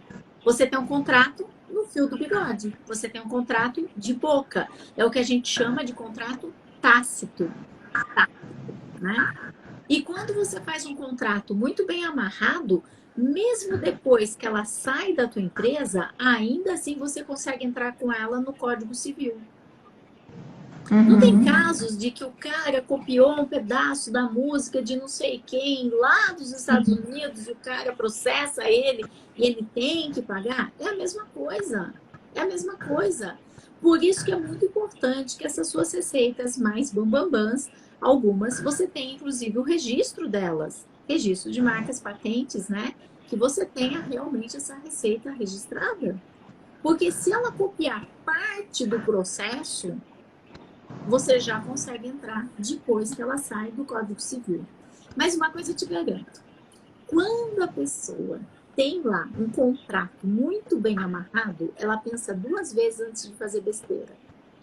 você tem um contrato no fio do bigode. Você tem um contrato de boca. É o que a gente chama de contrato tácito. Né? E quando você faz um contrato muito bem amarrado, mesmo depois que ela sai da tua empresa, ainda assim você consegue entrar com ela no Código Civil. Não tem casos de que o cara copiou um pedaço da música de não sei quem lá dos Estados Unidos e o cara processa ele e ele tem que pagar? É a mesma coisa. É a mesma coisa. Por isso que é muito importante que essas suas receitas mais bambambãs, algumas, você tem inclusive o registro delas. Registro de marcas, patentes, né? Que você tenha realmente essa receita registrada. Porque se ela copiar parte do processo, você já consegue entrar depois que ela sai do Código Civil. Mas uma coisa eu te garanto. Quando a pessoa tem lá um contrato muito bem amarrado, ela pensa 2 vezes antes de fazer besteira.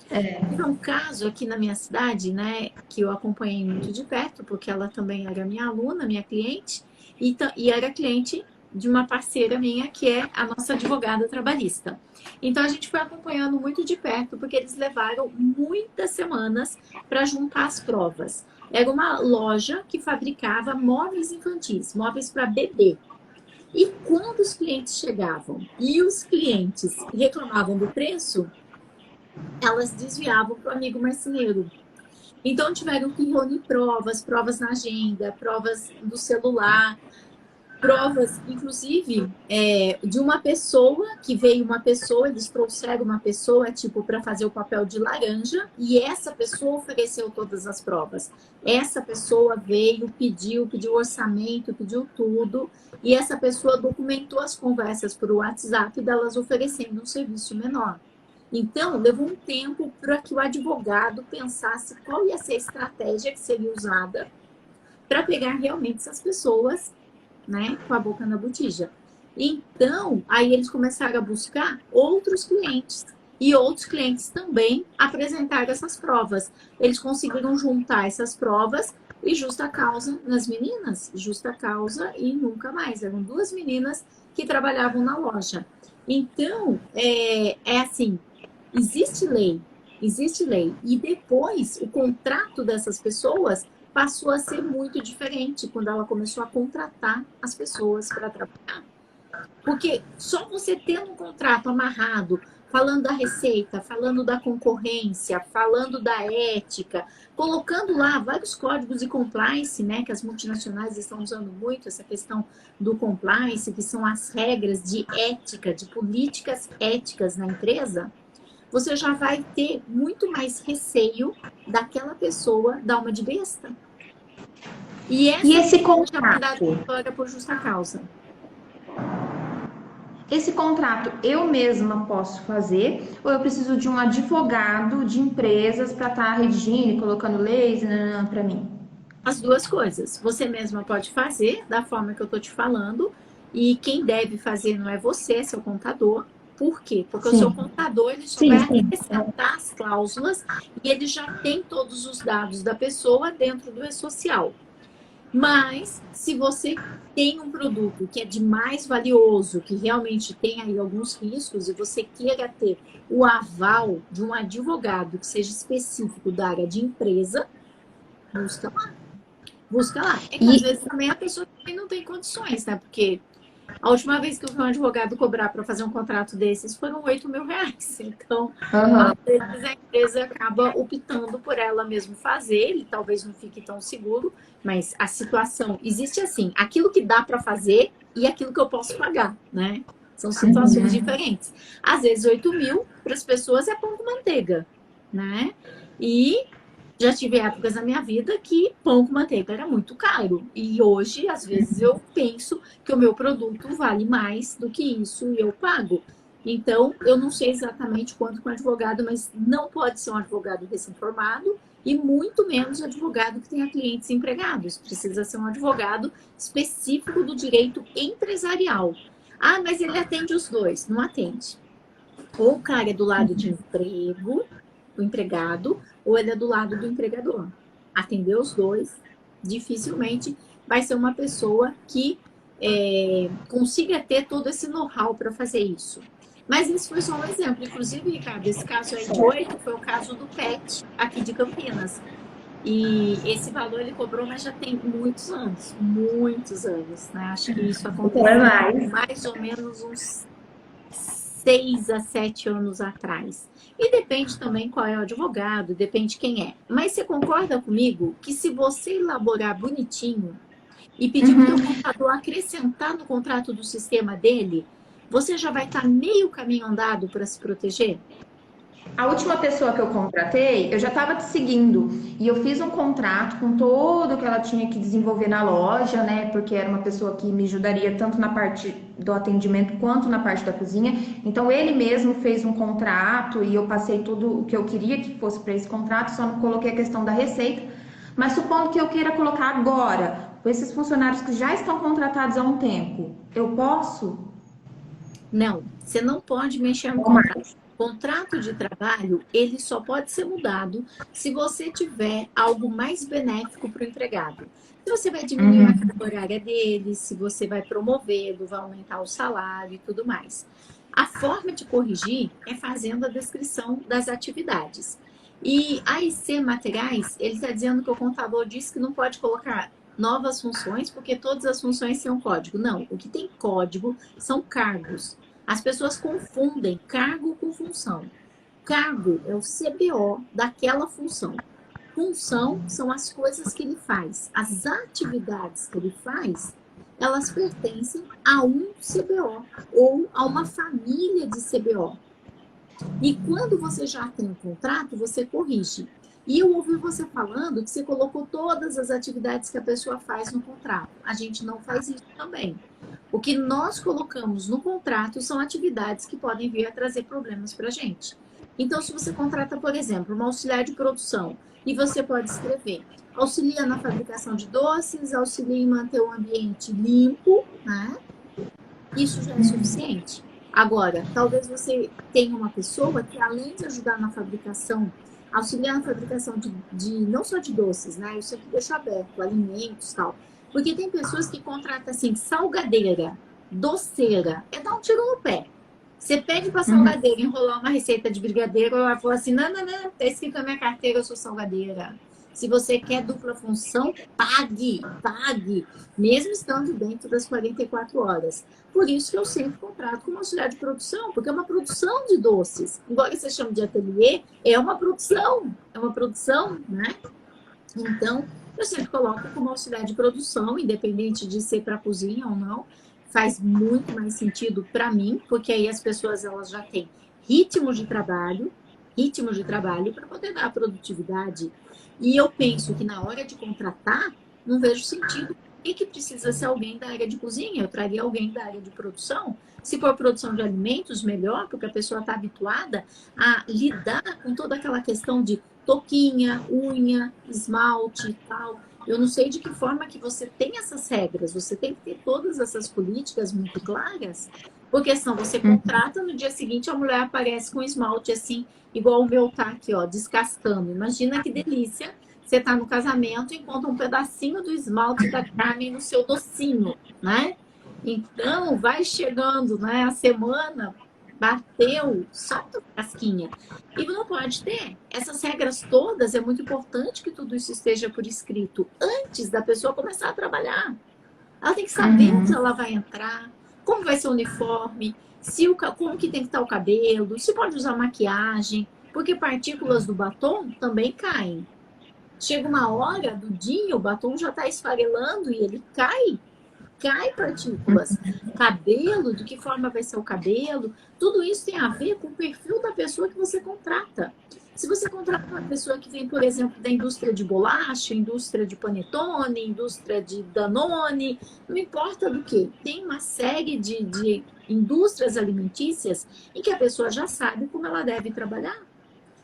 Teve um caso aqui na minha cidade, né, que eu acompanhei muito de perto, porque ela também era minha aluna, minha cliente, e era cliente de uma parceira minha, que é a nossa advogada trabalhista. Então, a gente foi acompanhando muito de perto, porque eles levaram muitas semanas para juntar as provas. Era uma loja que fabricava móveis infantis, móveis para bebê. E quando os clientes chegavam e os clientes reclamavam do preço, elas desviavam para o amigo marceneiro. Então, tiveram que reunir provas na agenda, provas do celular, provas, inclusive, de uma pessoa, que veio uma pessoa, eles trouxeram uma pessoa, tipo, para fazer o papel de laranja, e essa pessoa ofereceu todas as provas. Essa pessoa veio, pediu orçamento, pediu tudo, e essa pessoa documentou as conversas por WhatsApp delas oferecendo um serviço menor. Então, levou um tempo para que o advogado pensasse qual ia ser a estratégia que seria usada para pegar realmente essas pessoas, né, com a boca na botija. Então, aí eles começaram a buscar outros clientes. E outros clientes também apresentaram essas provas. Eles conseguiram juntar essas provas e justa causa nas meninas. Justa causa e nunca mais. Eram duas meninas que trabalhavam na loja. Então, é assim, existe lei, existe lei. E depois, o contrato dessas pessoas passou a ser muito diferente quando ela começou a contratar as pessoas para trabalhar. Porque só você tendo um contrato amarrado, falando da receita, falando da concorrência, falando da ética, colocando lá vários códigos de compliance, né, que as multinacionais estão usando muito, essa questão do compliance, que são as regras de ética, de políticas éticas na empresa, você já vai ter muito mais receio daquela pessoa dar uma de besta. E essa E esse pessoa já é mandada contrato? embora por justa causa. Esse contrato eu mesma posso fazer ou eu preciso de um advogado de empresas para estar redigindo e colocando leis para mim? As duas coisas. Você mesma pode fazer da forma que eu estou te falando, e quem deve fazer não é você, é seu contador. Por quê? Porque o seu Sim, contador ele só sim, vai sim. acrescentar as cláusulas e ele já tem todos os dados da pessoa dentro do e-social. Mas, se você tem um produto que é de mais valioso, que realmente tem aí alguns riscos, e você queira ter o aval de um advogado que seja específico da área de empresa, busca lá. Busca lá. É que às E, vezes também a pessoa também não tem condições, né? Porque a última vez que eu vi um advogado cobrar para fazer um contrato desses foram R$ 8.000. Então, às aham. vezes a empresa acaba optando por ela mesmo fazer, ele talvez não fique tão seguro, mas a situação existe assim, aquilo que dá para fazer e aquilo que eu posso pagar, né? São situações diferentes. Às vezes 8.000 para as pessoas é pão com manteiga, né? E já tive épocas na minha vida que pão com manteiga era muito caro. E hoje, às vezes, eu penso que o meu produto vale mais do que isso e eu pago. Então, eu não sei exatamente quanto com advogado, mas não pode ser um advogado recém-formado e muito menos um advogado que tenha clientes empregados. Precisa ser um advogado específico do direito empresarial. Ah, mas ele atende os dois. Não atende. Ou o cara é do lado de emprego, o empregado, ou ele é do lado do empregador. Atender os dois, dificilmente vai ser uma pessoa que consiga ter todo esse know-how para fazer isso. Mas esse foi só um exemplo. Inclusive, Ricardo, esse caso aí de 8 foi o caso do PET, aqui de Campinas. E esse valor ele cobrou, mas já tem muitos anos, né? Acho que isso Então é aconteceu mais. mais ou menos uns 6 a 7 anos atrás. E depende também qual é o advogado, depende quem é. Mas você concorda comigo que se você elaborar bonitinho e pedir para o teu contador acrescentar no contrato do sistema dele, você já vai estar meio caminho andado para se proteger? A última pessoa que eu contratei, eu já estava te seguindo e eu fiz um contrato com tudo que ela tinha que desenvolver na loja, né? Porque era uma pessoa que me ajudaria tanto na parte do atendimento quanto na parte da cozinha. Então ele mesmo fez um contrato e eu passei tudo o que eu queria que fosse para esse contrato, só não coloquei a questão da receita. Mas supondo que eu queira colocar agora, com esses funcionários que já estão contratados há um tempo, eu posso? Não, você não pode mexer no Ou contrato. mais? Contrato de trabalho, ele só pode ser mudado se você tiver algo mais benéfico para o empregado. Se você vai diminuir a carga horária dele, se você vai promovê-lo, vai aumentar o salário e tudo mais. A forma de corrigir é fazendo a descrição das atividades. E a IC Materiais, ele está dizendo que o contador disse que não pode colocar novas funções, porque todas as funções têm um código. Não, o que tem código são cargos. As pessoas confundem cargo com função. Cargo é o CBO daquela função. Função são as coisas que ele faz. As atividades que ele faz, elas pertencem a um CBO ou a uma família de CBO. E quando você já tem um contrato, você corrige. E eu ouvi você falando que você colocou todas as atividades que a pessoa faz no contrato. A gente não faz isso também. O que nós colocamos no contrato são atividades que podem vir a trazer problemas para a gente. Então, se você contrata, por exemplo, uma auxiliar de produção, e você pode escrever, auxilia na fabricação de doces, auxilia em manter o ambiente limpo, né? Isso já é suficiente. Agora, talvez você tenha uma pessoa que, além de ajudar na fabricação, auxiliar na fabricação de não só de doces, né? Eu sempre deixo aberto, alimentos e tal. Porque tem pessoas que contratam assim, salgadeira, doceira, é dar um tiro no pé. Você pede para Uhum. salgadeira enrolar uma receita de brigadeiro, ela fala assim: não, não, não, tá escrito na minha carteira, eu sou salgadeira. Se você quer dupla função, pague, pague, mesmo estando dentro das 44 horas. Por isso que eu sempre contrato com uma auxiliar de produção, porque é uma produção de doces. Embora você chame de ateliê, é uma produção, né? Então, eu sempre coloco como auxiliar de produção, independente de ser para cozinha ou não, faz muito mais sentido para mim, porque aí as pessoas elas já têm ritmo de trabalho para poder dar produtividade. E eu penso que na hora de contratar, não vejo sentido. E que precisa ser alguém da área de cozinha, eu traria alguém da área de produção. Se for produção de alimentos, melhor, porque a pessoa está habituada a lidar com toda aquela questão de touquinha, unha, esmalte e tal. Eu não sei de que forma que você tem essas regras, você tem que ter todas essas políticas muito claras, porque senão você contrata, no dia seguinte a mulher aparece com esmalte assim, igual o meu tá aqui, ó, descascando. Imagina que delícia você tá no casamento e encontra um pedacinho do esmalte da Carmen no seu docinho, né? Então, vai chegando, né, a semana, bateu, solta a casquinha. E não pode ter. Essas regras todas, é muito importante que tudo isso esteja por escrito antes da pessoa começar a trabalhar. Ela tem que saber onde Uhum. ela vai entrar, como vai ser o uniforme, se como que tem que estar o cabelo, se pode usar maquiagem, porque partículas do batom também caem. Chega uma hora do dia, o batom já está esfarelando e ele cai partículas. Cabelo, de que forma vai ser o cabelo, tudo isso tem a ver com o perfil da pessoa que você contrata. Se você contrata uma pessoa que vem, por exemplo, da indústria de bolacha, indústria de panetone, indústria de Danone, não importa do que, tem uma série de indústrias alimentícias em que a pessoa já sabe como ela deve trabalhar.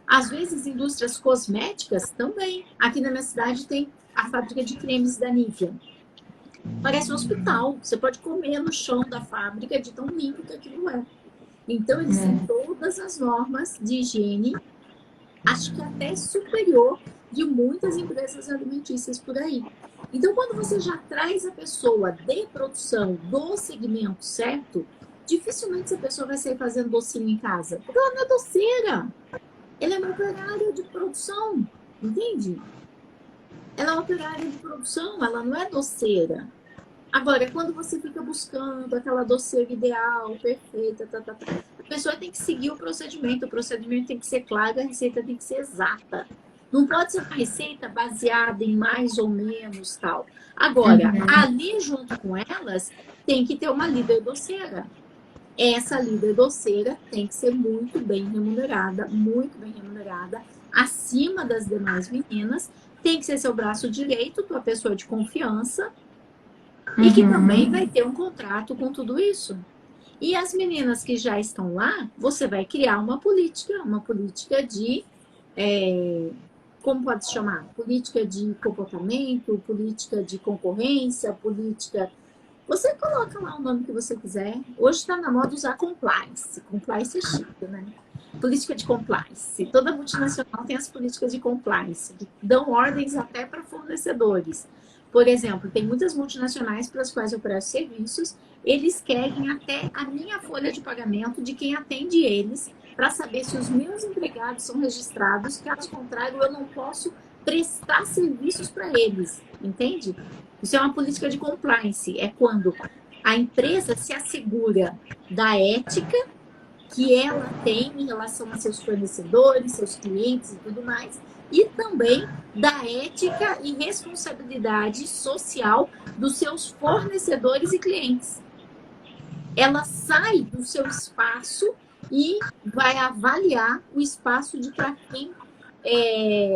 Às vezes, indústrias cosméticas também. Aqui na minha cidade tem a fábrica de cremes da Nivea. Parece um hospital. Você pode comer no chão da fábrica de tão limpo que aquilo é. Então, eles têm É. todas as normas de higiene, acho que até superior de muitas empresas alimentícias por aí. Então, quando você já traz a pessoa de produção do segmento certo, dificilmente essa pessoa vai sair fazendo docinho em casa. Porque ela não é doceira. Ela é uma operária de produção, entende? Ela é uma operária de produção, ela não é doceira. Agora, quando você fica buscando aquela doceira ideal, perfeita, a pessoa tem que seguir o procedimento tem que ser claro, a receita tem que ser exata. Não pode ser uma receita baseada em mais ou menos tal. Agora, Uhum. ali junto com elas, tem que ter uma líder doceira. Essa líder doceira tem que ser muito bem remunerada, acima das demais meninas, tem que ser seu braço direito, tua pessoa de confiança, e que também vai Uhum. ter um contrato com tudo isso. E as meninas que já estão lá, você vai criar uma política de, como pode se chamar? Política de comportamento, política de concorrência, política. Você coloca lá o nome que você quiser. Hoje está na moda usar compliance. Compliance é chique, né? Política de compliance. Toda multinacional tem as políticas de compliance, que dão ordens até para fornecedores. Por exemplo, tem muitas multinacionais para as quais eu presto serviços, eles querem até a minha folha de pagamento de quem atende eles, para saber se os meus empregados são registrados, caso contrário, eu não posso prestar serviços para eles, entende? Isso é uma política de compliance, é quando a empresa se assegura da ética que ela tem em relação a seus fornecedores, seus clientes e tudo mais, e também da ética e responsabilidade social dos seus fornecedores e clientes. Ela sai do seu espaço e vai avaliar o espaço de para quem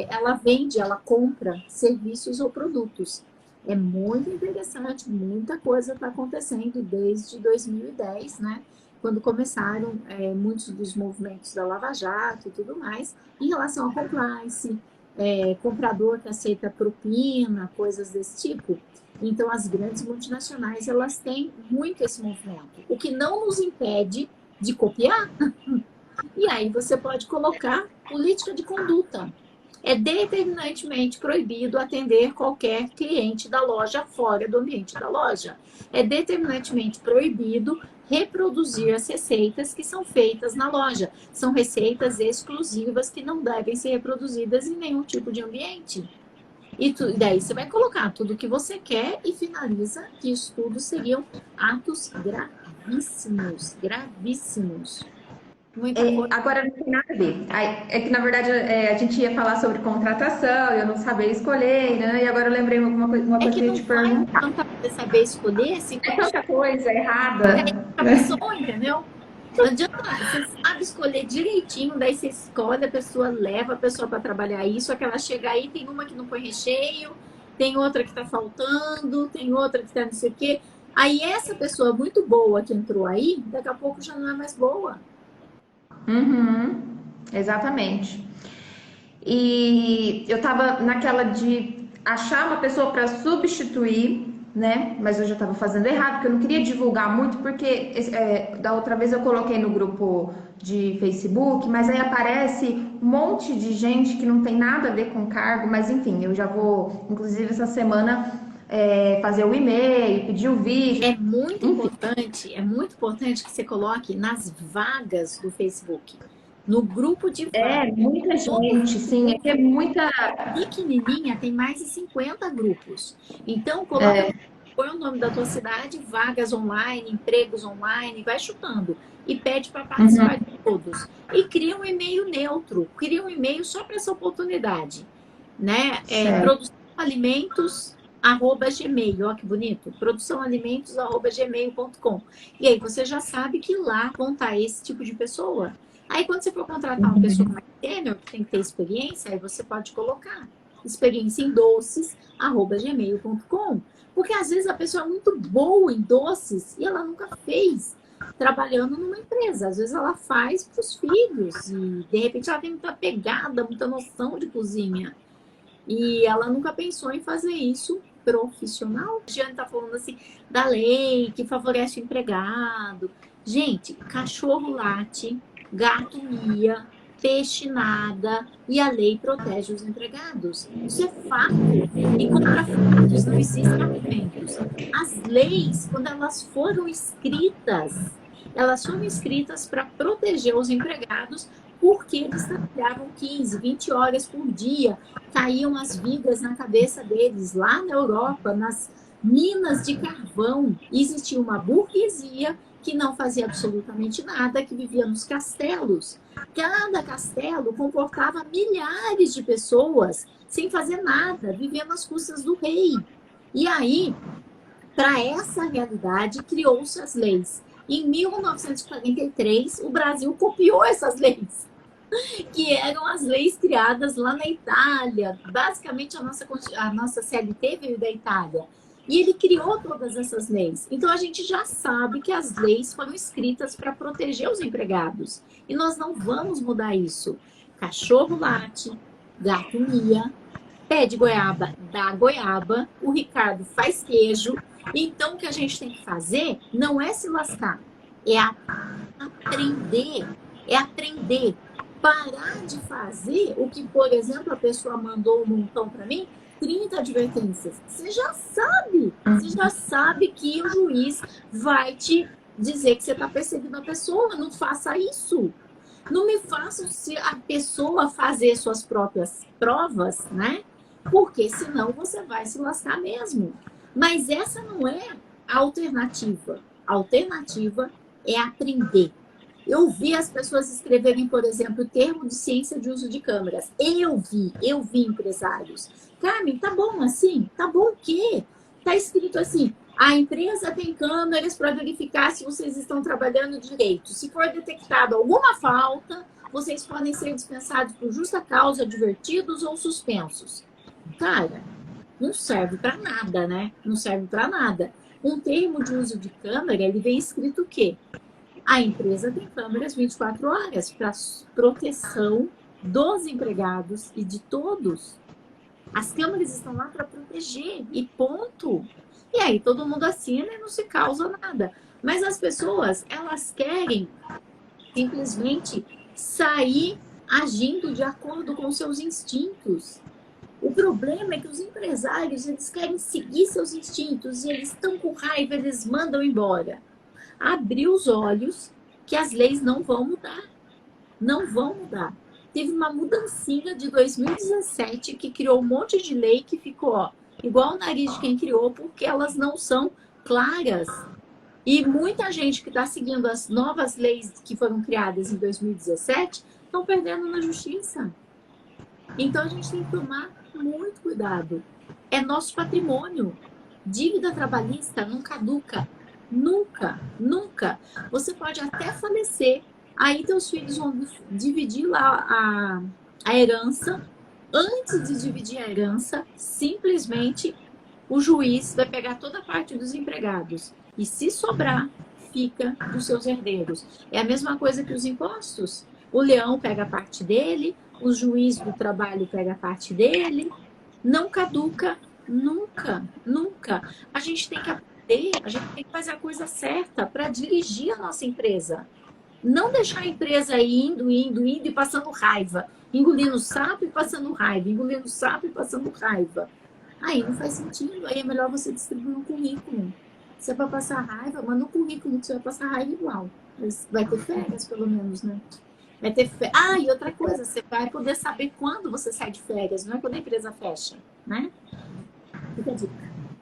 ela vende, ela compra serviços ou produtos. É muito interessante, muita coisa está acontecendo desde 2010, né? Quando começaram muitos dos movimentos da Lava Jato e tudo mais, em relação a compliance, comprador que aceita propina, coisas desse tipo. Então, as grandes multinacionais, elas têm muito esse movimento, o que não nos impede de copiar. E aí você pode colocar política de conduta. É determinantemente proibido atender qualquer cliente da loja fora do ambiente da loja. É determinantemente proibido reproduzir as receitas que são feitas na loja. São receitas exclusivas que não devem ser reproduzidas em nenhum tipo de ambiente. E daí você vai colocar tudo o que você quer e finaliza que isso tudo seriam atos gravíssimos, gravíssimos. Muita coisa. Agora não tem nada a ver. É que, na verdade, a gente ia falar sobre contratação, eu não sabia escolher, né? E agora eu lembrei uma É coisa que que eu ia não te vai perguntar. adiantar você saber escolher se É quando tanta coisa errada. a pessoa, entendeu? Não adianta, você sabe escolher direitinho, daí você escolhe, a pessoa leva a pessoa para trabalhar isso, só que ela chega aí, tem uma que não põe recheio, tem outra que tá faltando, tem outra que tá não sei o quê. Aí essa pessoa muito boa que entrou aí, daqui a pouco já não é mais boa. Uhum, exatamente. E eu tava naquela de achar uma pessoa para substituir, né? Mas eu já tava fazendo errado, porque eu não queria divulgar muito, porque da outra vez eu coloquei no grupo de Facebook, mas aí aparece um monte de gente que não tem nada a ver com cargo, mas enfim, eu já vou, inclusive essa semana, fazer o e-mail, pedir o vídeo, enfim. É muito importante que você coloque nas vagas do Facebook, no grupo de vagas. É, muita Todo gente, sim, Facebook é muita. pequenininha tem mais de 50 grupos. Então, coloca, põe o nome da tua cidade, vagas online, empregos online, vai chutando e pede para Uhum, participar de todos. E cria um e-mail neutro, cria um e-mail só para essa oportunidade, né? certo. Produção alimentos @gmail, ó que bonito, produçãoalimentos@gmail.com. E aí você já sabe que lá vão estar esse tipo de pessoa. Aí quando você for contratar uma pessoa mais sênior, que tem que ter experiência, aí você pode colocar experiência em doces, @gmail.com. Porque às vezes a pessoa é muito boa em doces e ela nunca fez trabalhando numa empresa. Às vezes ela faz para os filhos e de repente ela tem muita pegada, muita noção de cozinha. E ela nunca pensou em fazer isso profissional. A Giane está falando assim da lei que favorece o empregado. Gente, cachorro late, gato mia, peixe nada e a lei protege os empregados. Isso é fato. E contra fatos não existem argumentos. As leis, quando elas foram escritas para proteger os empregados porque eles trabalhavam 15, 20 horas por dia, caíam as vigas na cabeça deles. Lá na Europa, nas minas de carvão, existia uma burguesia que não fazia absolutamente nada, que vivia nos castelos. Cada castelo comportava milhares de pessoas sem fazer nada, vivendo às custas do rei. E aí, para essa realidade, criou-se as leis. Em 1943, o Brasil copiou essas leis, que eram as leis criadas lá na Itália. Basicamente, a nossa CLT veio da Itália. E ele criou todas essas leis. Então, a gente já sabe que as leis foram escritas para proteger os empregados. E nós não vamos mudar isso. Cachorro late, gato mia, pé de goiaba dá goiaba, o Ricardo faz queijo. Então, o que a gente tem que fazer não é se lascar, é aprender. É aprender. Parar de fazer o que, por exemplo, a pessoa mandou um montão para mim, 30 advertências. Você já sabe que o juiz vai te dizer que você está perseguindo a pessoa. Não faça isso. Não me façam se a pessoa fazer suas próprias provas, né? Porque senão você vai se lascar mesmo. Mas essa não é a alternativa. A alternativa é aprender. Eu vi as pessoas escreverem, por exemplo, o termo de ciência de uso de câmeras. Eu vi empresários. Carmen, tá bom assim? Tá bom o quê? Tá escrito assim, a empresa tem câmeras para verificar se vocês estão trabalhando direito. Se for detectado alguma falta, vocês podem ser dispensados por justa causa, advertidos ou suspensos. Cara, não serve para nada, né? Não serve para nada. Um termo de uso de câmera, ele vem escrito o quê? A empresa tem câmeras 24 horas para proteção dos empregados e de todos. As câmeras estão lá para proteger e ponto. E aí todo mundo assina e não se causa nada. Mas as pessoas, elas querem simplesmente sair agindo de acordo com seus instintos. O problema é que os empresários, eles querem seguir seus instintos e eles estão com raiva, eles mandam embora. Abrir os olhos que as leis não vão mudar. Não vão mudar. Teve uma mudancinha de 2017 que criou um monte de lei que ficou, ó, igual o nariz de quem criou, porque elas não são claras. E muita gente que está seguindo as novas leis que foram criadas em 2017 estão perdendo na justiça. Então a gente tem que tomar muito cuidado. É nosso patrimônio. Dívida trabalhista não caduca. Nunca, nunca. Você pode até falecer. Aí teus filhos vão dividir lá a herança. Antes de dividir a herança, simplesmente o juiz vai pegar toda a parte dos empregados. E se sobrar, fica dos seus herdeiros. É a mesma coisa que os impostos. O leão pega a parte dele, o juiz do trabalho pega a parte dele. Não caduca nunca, nunca. A gente tem que aprender, a gente tem que fazer a coisa certa para dirigir a nossa empresa. Não deixar a empresa indo e passando raiva. Engolindo sapo e passando raiva. Engolindo sapo e passando raiva. Aí não faz sentido. Aí é melhor você distribuir um currículo. Se é para passar raiva, manda um currículo que você vai passar raiva igual. Mas vai ter férias, pelo menos, né? Vai ter férias. Ah, e outra coisa, você vai poder saber quando você sai de férias, não é quando a empresa fecha, né? Fica a dica.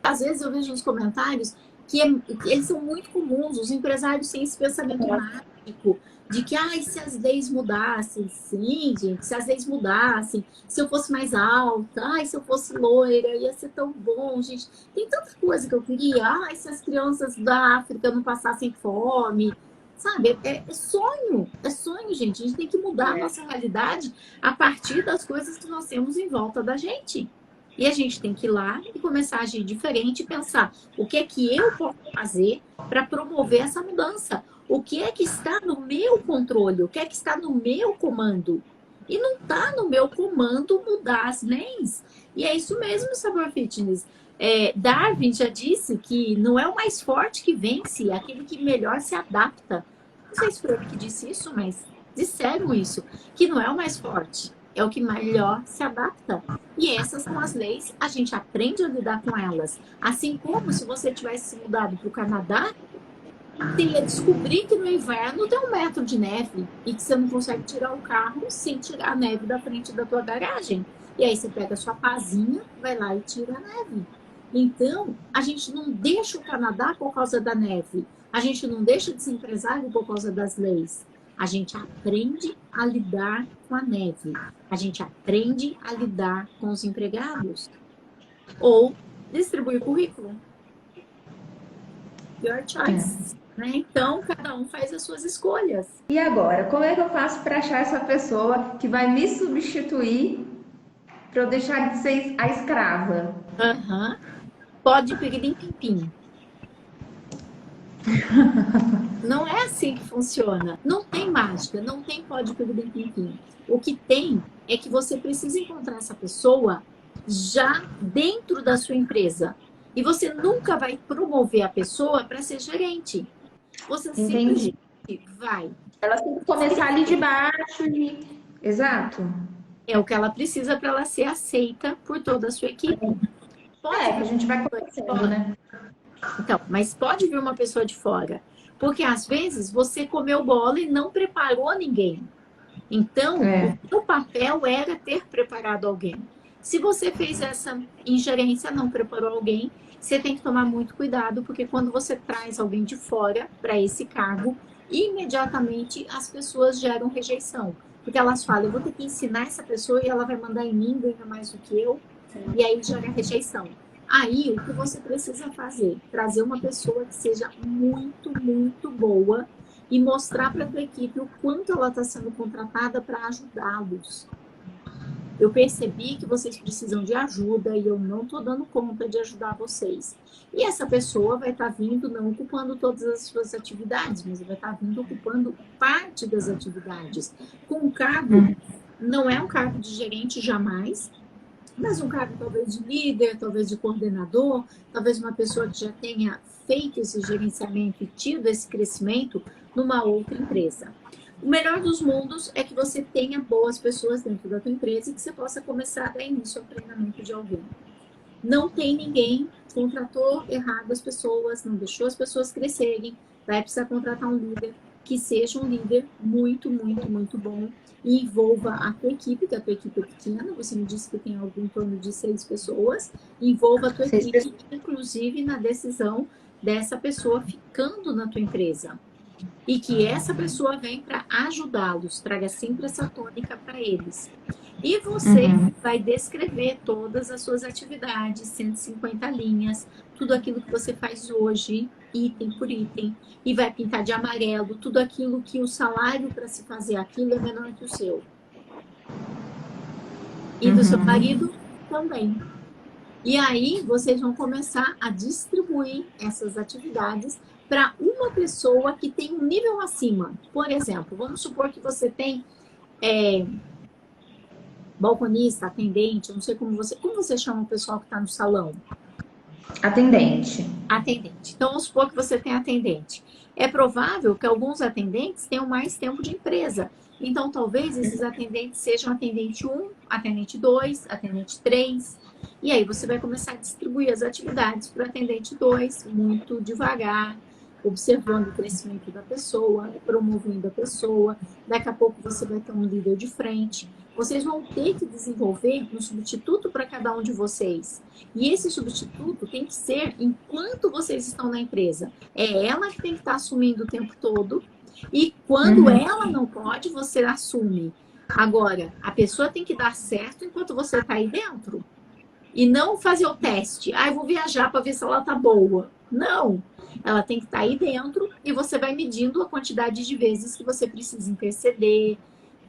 Às vezes eu vejo nos comentários que eles são muito comuns, os empresários têm esse pensamento mágico de que, ai, se as leis mudassem, sim, gente, se as leis mudassem, se eu fosse mais alta, ai, se eu fosse loira, ia ser tão bom, gente. Tem tanta coisa que eu queria, ai, se as crianças da África não passassem fome, sabe? É sonho, gente. A gente tem que mudar a nossa realidade a partir das coisas que nós temos em volta da gente. E a gente tem que ir lá e começar a agir diferente e pensar o que é que eu posso fazer para promover essa mudança. O que é que está no meu controle? O que é que está no meu comando? E não está no meu comando mudar as leis. E é isso mesmo, Sabor Fitness. Darwin já disse que não é o mais forte que vence, é aquele que melhor se adapta. Não sei se foi ele que disse isso, mas disseram isso. Que não é o mais forte, é o que melhor se adapta. E essas são as leis, a gente aprende a lidar com elas. Assim como se você tivesse se mudado para o Canadá, você ia descobrir que no inverno tem 1 metro de neve e que você não consegue tirar o carro sem tirar a neve da frente da tua garagem. E aí você pega a sua pazinha, vai lá e tira a neve. Então, a gente não deixa o Canadá por causa da neve. A gente não deixa de ser empresário por causa das leis. A gente aprende a lidar com a neve. A gente aprende a lidar com os empregados. Ou distribui o currículo. Your choice. Né? Então, cada um faz as suas escolhas. E agora, como é que eu faço para achar essa pessoa que vai me substituir para eu deixar de ser a escrava? Pode pedir pim-pim. Não é assim que funciona. Não tem mágica, não tem pode pedir pim-pim. O que tem é que você precisa encontrar essa pessoa já dentro da sua empresa. E você nunca vai promover a pessoa para ser gerente. Você simplesmente vai. Ela tem que começar ali de baixo. Exato. É o que ela precisa para ela ser aceita por toda a sua equipe. Que a gente vai conhecendo, né? Então, mas pode vir uma pessoa de fora. Porque às vezes você comeu bola e não preparou ninguém. Então, o seu papel era ter preparado alguém. Se você fez essa ingerência, não preparou alguém, você tem que tomar muito cuidado, porque quando você traz alguém de fora para esse cargo, imediatamente as pessoas geram rejeição. Porque elas falam, eu vou ter que ensinar essa pessoa e ela vai mandar em mim, ganha mais do que eu, e aí gera rejeição. Aí, o que você precisa fazer? Trazer uma pessoa que seja muito, muito boa e mostrar para a tua equipe o quanto ela está sendo contratada para ajudá-los. Eu percebi que vocês precisam de ajuda e eu não estou dando conta de ajudar vocês. E essa pessoa vai estar vindo, não ocupando todas as suas atividades, mas vai estar vindo ocupando parte das atividades. Com um cargo, não é um cargo de gerente jamais, mas um cargo talvez de líder, talvez de coordenador, talvez uma pessoa que já tenha feito esse gerenciamento e tido esse crescimento numa outra empresa. O melhor dos mundos é que você tenha boas pessoas dentro da tua empresa e que você possa começar a dar início ao treinamento de alguém. Não tem ninguém, contratou errado as pessoas, não deixou as pessoas crescerem, vai precisar contratar um líder que seja um líder muito, muito, muito bom e envolva a tua equipe, que a tua equipe é pequena, você me disse que tem algo em torno de 6 pessoas, envolva a tua equipe, inclusive na decisão dessa pessoa ficando na tua empresa. E que essa pessoa vem para ajudá-los, traga sempre essa tônica para eles. E você vai descrever todas as suas atividades, 150 linhas, tudo aquilo que você faz hoje, item por item, e vai pintar de amarelo tudo aquilo que o salário para se fazer aquilo é menor que o seu. E do seu marido também. E aí vocês vão começar a distribuir essas atividades para uma pessoa que tem um nível acima. Por exemplo, vamos supor que você tem balconista, atendente, eu não sei como você chama o pessoal que está no salão? Atendente. Atendente. Então, vamos supor que você tem atendente. É provável que alguns atendentes tenham mais tempo de empresa. Então, talvez esses atendentes sejam atendente 1, atendente 2, atendente 3. E aí você vai começar a distribuir as atividades para o atendente 2, muito devagar, observando o crescimento da pessoa, promovendo a pessoa. Daqui a pouco você vai ter um líder de frente. Vocês vão ter que desenvolver um substituto para cada um de vocês. E esse substituto tem que ser enquanto vocês estão na empresa. É ela que tem que estar assumindo o tempo todo. E quando ela não pode, você assume. Agora, a pessoa tem que dar certo enquanto você está aí dentro. E não fazer o teste. Eu vou viajar para ver se ela está boa. Não. Ela tem que estar aí dentro e você vai medindo a quantidade de vezes que você precisa interceder,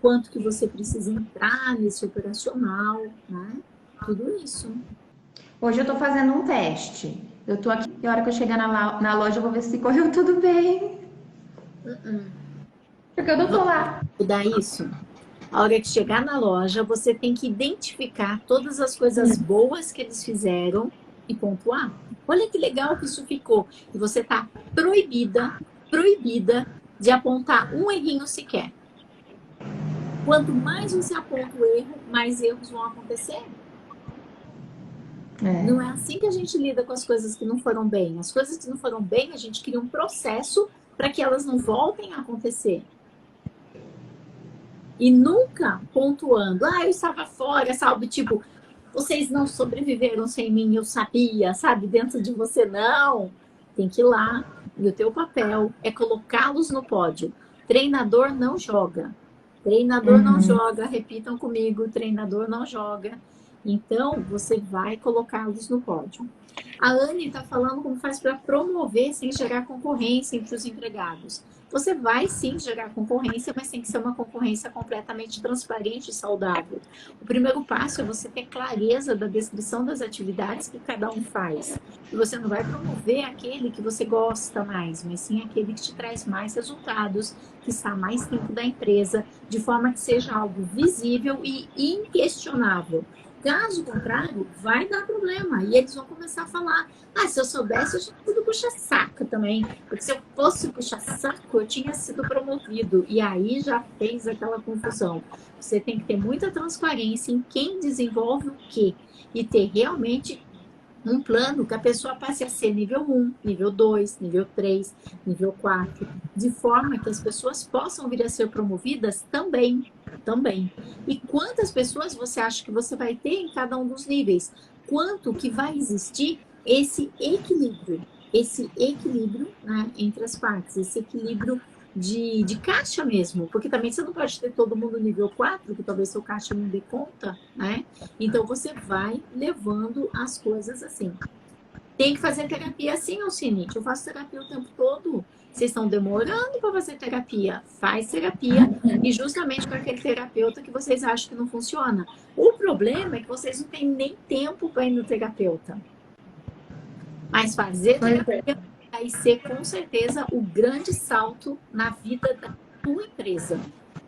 quanto que você precisa entrar nesse operacional, né? Tudo isso. Hoje eu tô fazendo um teste. Eu tô aqui, e a hora que eu chegar na loja, eu vou ver se correu tudo bem. Porque eu não tô lá. Mudar isso. A hora que chegar na loja, você tem que identificar todas as coisas boas que eles fizeram e pontuar. Olha que legal que isso ficou. E você tá proibida de apontar um errinho sequer. Quanto mais você aponta o erro, mais erros vão acontecer. Não é assim que a gente lida com as coisas que não foram bem. As coisas que não foram bem, a gente cria um processo para que elas não voltem a acontecer. E nunca pontuando, eu estava fora, sabe? Tipo, vocês não sobreviveram sem mim, eu sabia, sabe? Dentro de você, não. Tem que ir lá. E o teu papel é colocá-los no pódio. Treinador não joga. Treinador não joga, repitam comigo, treinador não joga. Então, você vai colocá-los no pódio. A Anne está falando como faz para promover sem gerar concorrência entre os empregados. Você vai sim gerar concorrência, mas tem que ser uma concorrência completamente transparente e saudável. O primeiro passo é você ter clareza da descrição das atividades que cada um faz. E você não vai promover aquele que você gosta mais, mas sim aquele que te traz mais resultados, que está mais tempo da empresa, de forma que seja algo visível e inquestionável. Caso contrário, vai dar problema. E eles vão começar a falar, se eu soubesse, eu tinha sido puxa-saco também. Porque se eu fosse puxa-saco, eu tinha sido promovido. E aí já fez aquela confusão. Você tem que ter muita transparência em quem desenvolve o quê. E ter realmente um plano que a pessoa passe a ser nível 1, nível 2, nível 3, nível 4, de forma que as pessoas possam vir a ser promovidas também. E quantas pessoas você acha que você vai ter em cada um dos níveis? Quanto que vai existir esse equilíbrio, né, entre as partes, esse equilíbrio de caixa mesmo, porque também você não pode ter todo mundo nível 4, que talvez seu caixa não dê conta, né? Então você vai levando as coisas assim. Tem que fazer terapia assim, Alcinete. Eu faço terapia o tempo todo. Vocês estão demorando para fazer terapia. Faz terapia e justamente com aquele terapeuta que vocês acham que não funciona. O problema é que vocês não têm nem tempo para ir no terapeuta. Mas fazer terapia vai ser com certeza o grande salto na vida da tua empresa.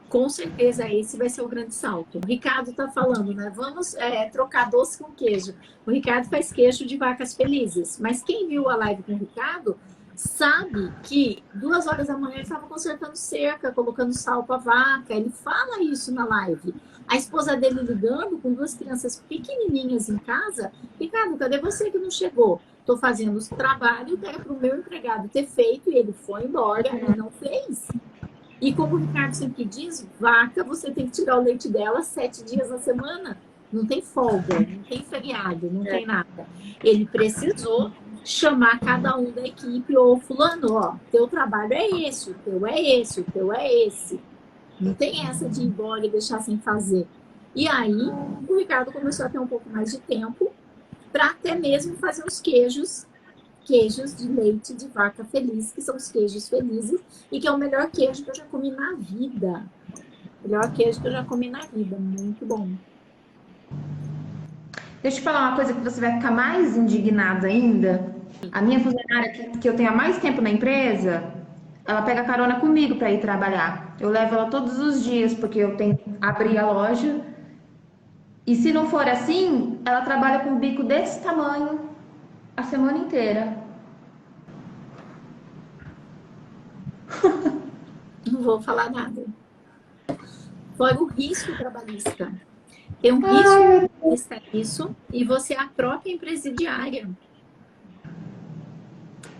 Com certeza esse vai ser o grande salto. O Ricardo está falando, né? Vamos trocar doce com queijo. O Ricardo faz queijo de vacas felizes. Mas quem viu a live com o Ricardo sabe que 2 horas da manhã ele estava consertando cerca, colocando sal para vaca. Ele fala isso na live. A esposa dele ligando com 2 crianças pequenininhas em casa. Ricardo, cadê você que não chegou? Estou fazendo o trabalho que era para o meu empregado ter feito e ele foi embora e não fez. E como o Ricardo sempre diz, vaca, você tem que tirar o leite dela 7 dias na semana. Não tem folga, não tem feriado, não tem nada. Ele precisou chamar cada um da equipe, ou fulano, ó, teu trabalho é esse, o teu é esse, o teu é esse. Não tem essa de ir embora e deixar sem fazer. E aí, o Ricardo começou a ter um pouco mais de tempo para até mesmo fazer os queijos de leite de vaca feliz, que são os queijos felizes, e que é o melhor queijo que eu já comi na vida. O melhor queijo que eu já comi na vida. Muito bom. Deixa eu te falar uma coisa que você vai ficar mais indignada ainda. A minha funcionária, que eu tenho há mais tempo na empresa, ela pega carona comigo para ir trabalhar. Eu levo ela todos os dias, porque eu tenho que abrir a loja. E se não for assim, ela trabalha com um bico desse tamanho a semana inteira. Não vou falar nada. Fora o risco trabalhista. Tem um risco trabalhista isso, e você é a própria empresariária.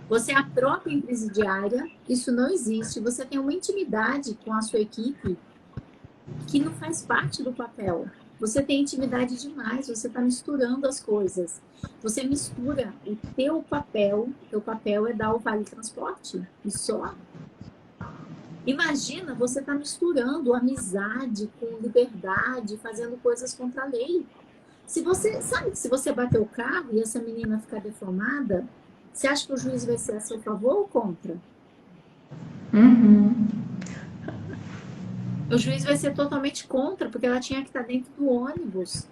Você é a própria empresariária, isso não existe. Você tem uma intimidade com a sua equipe que não faz parte do papel. Você tem intimidade demais, você está misturando as coisas. Você mistura o teu papel é dar o vale transporte, e só. Imagina, você está misturando amizade com liberdade, fazendo coisas contra a lei. Se você bater o carro e essa menina ficar deformada, você acha que o juiz vai ser a seu favor ou contra? O juiz vai ser totalmente contra, porque ela tinha que estar dentro do ônibus.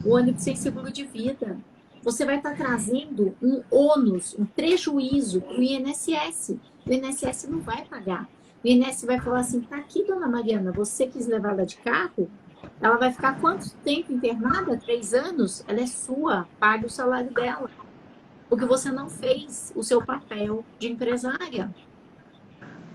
O ônibus sem seguro de vida. Você vai estar trazendo um ônus, um prejuízo para o INSS. O INSS não vai pagar. O INSS vai falar assim, tá aqui, dona Mariana, você quis levar ela de carro? Ela vai ficar quanto tempo internada? 3 anos? Ela é sua, pague o salário dela. Porque você não fez o seu papel de empresária.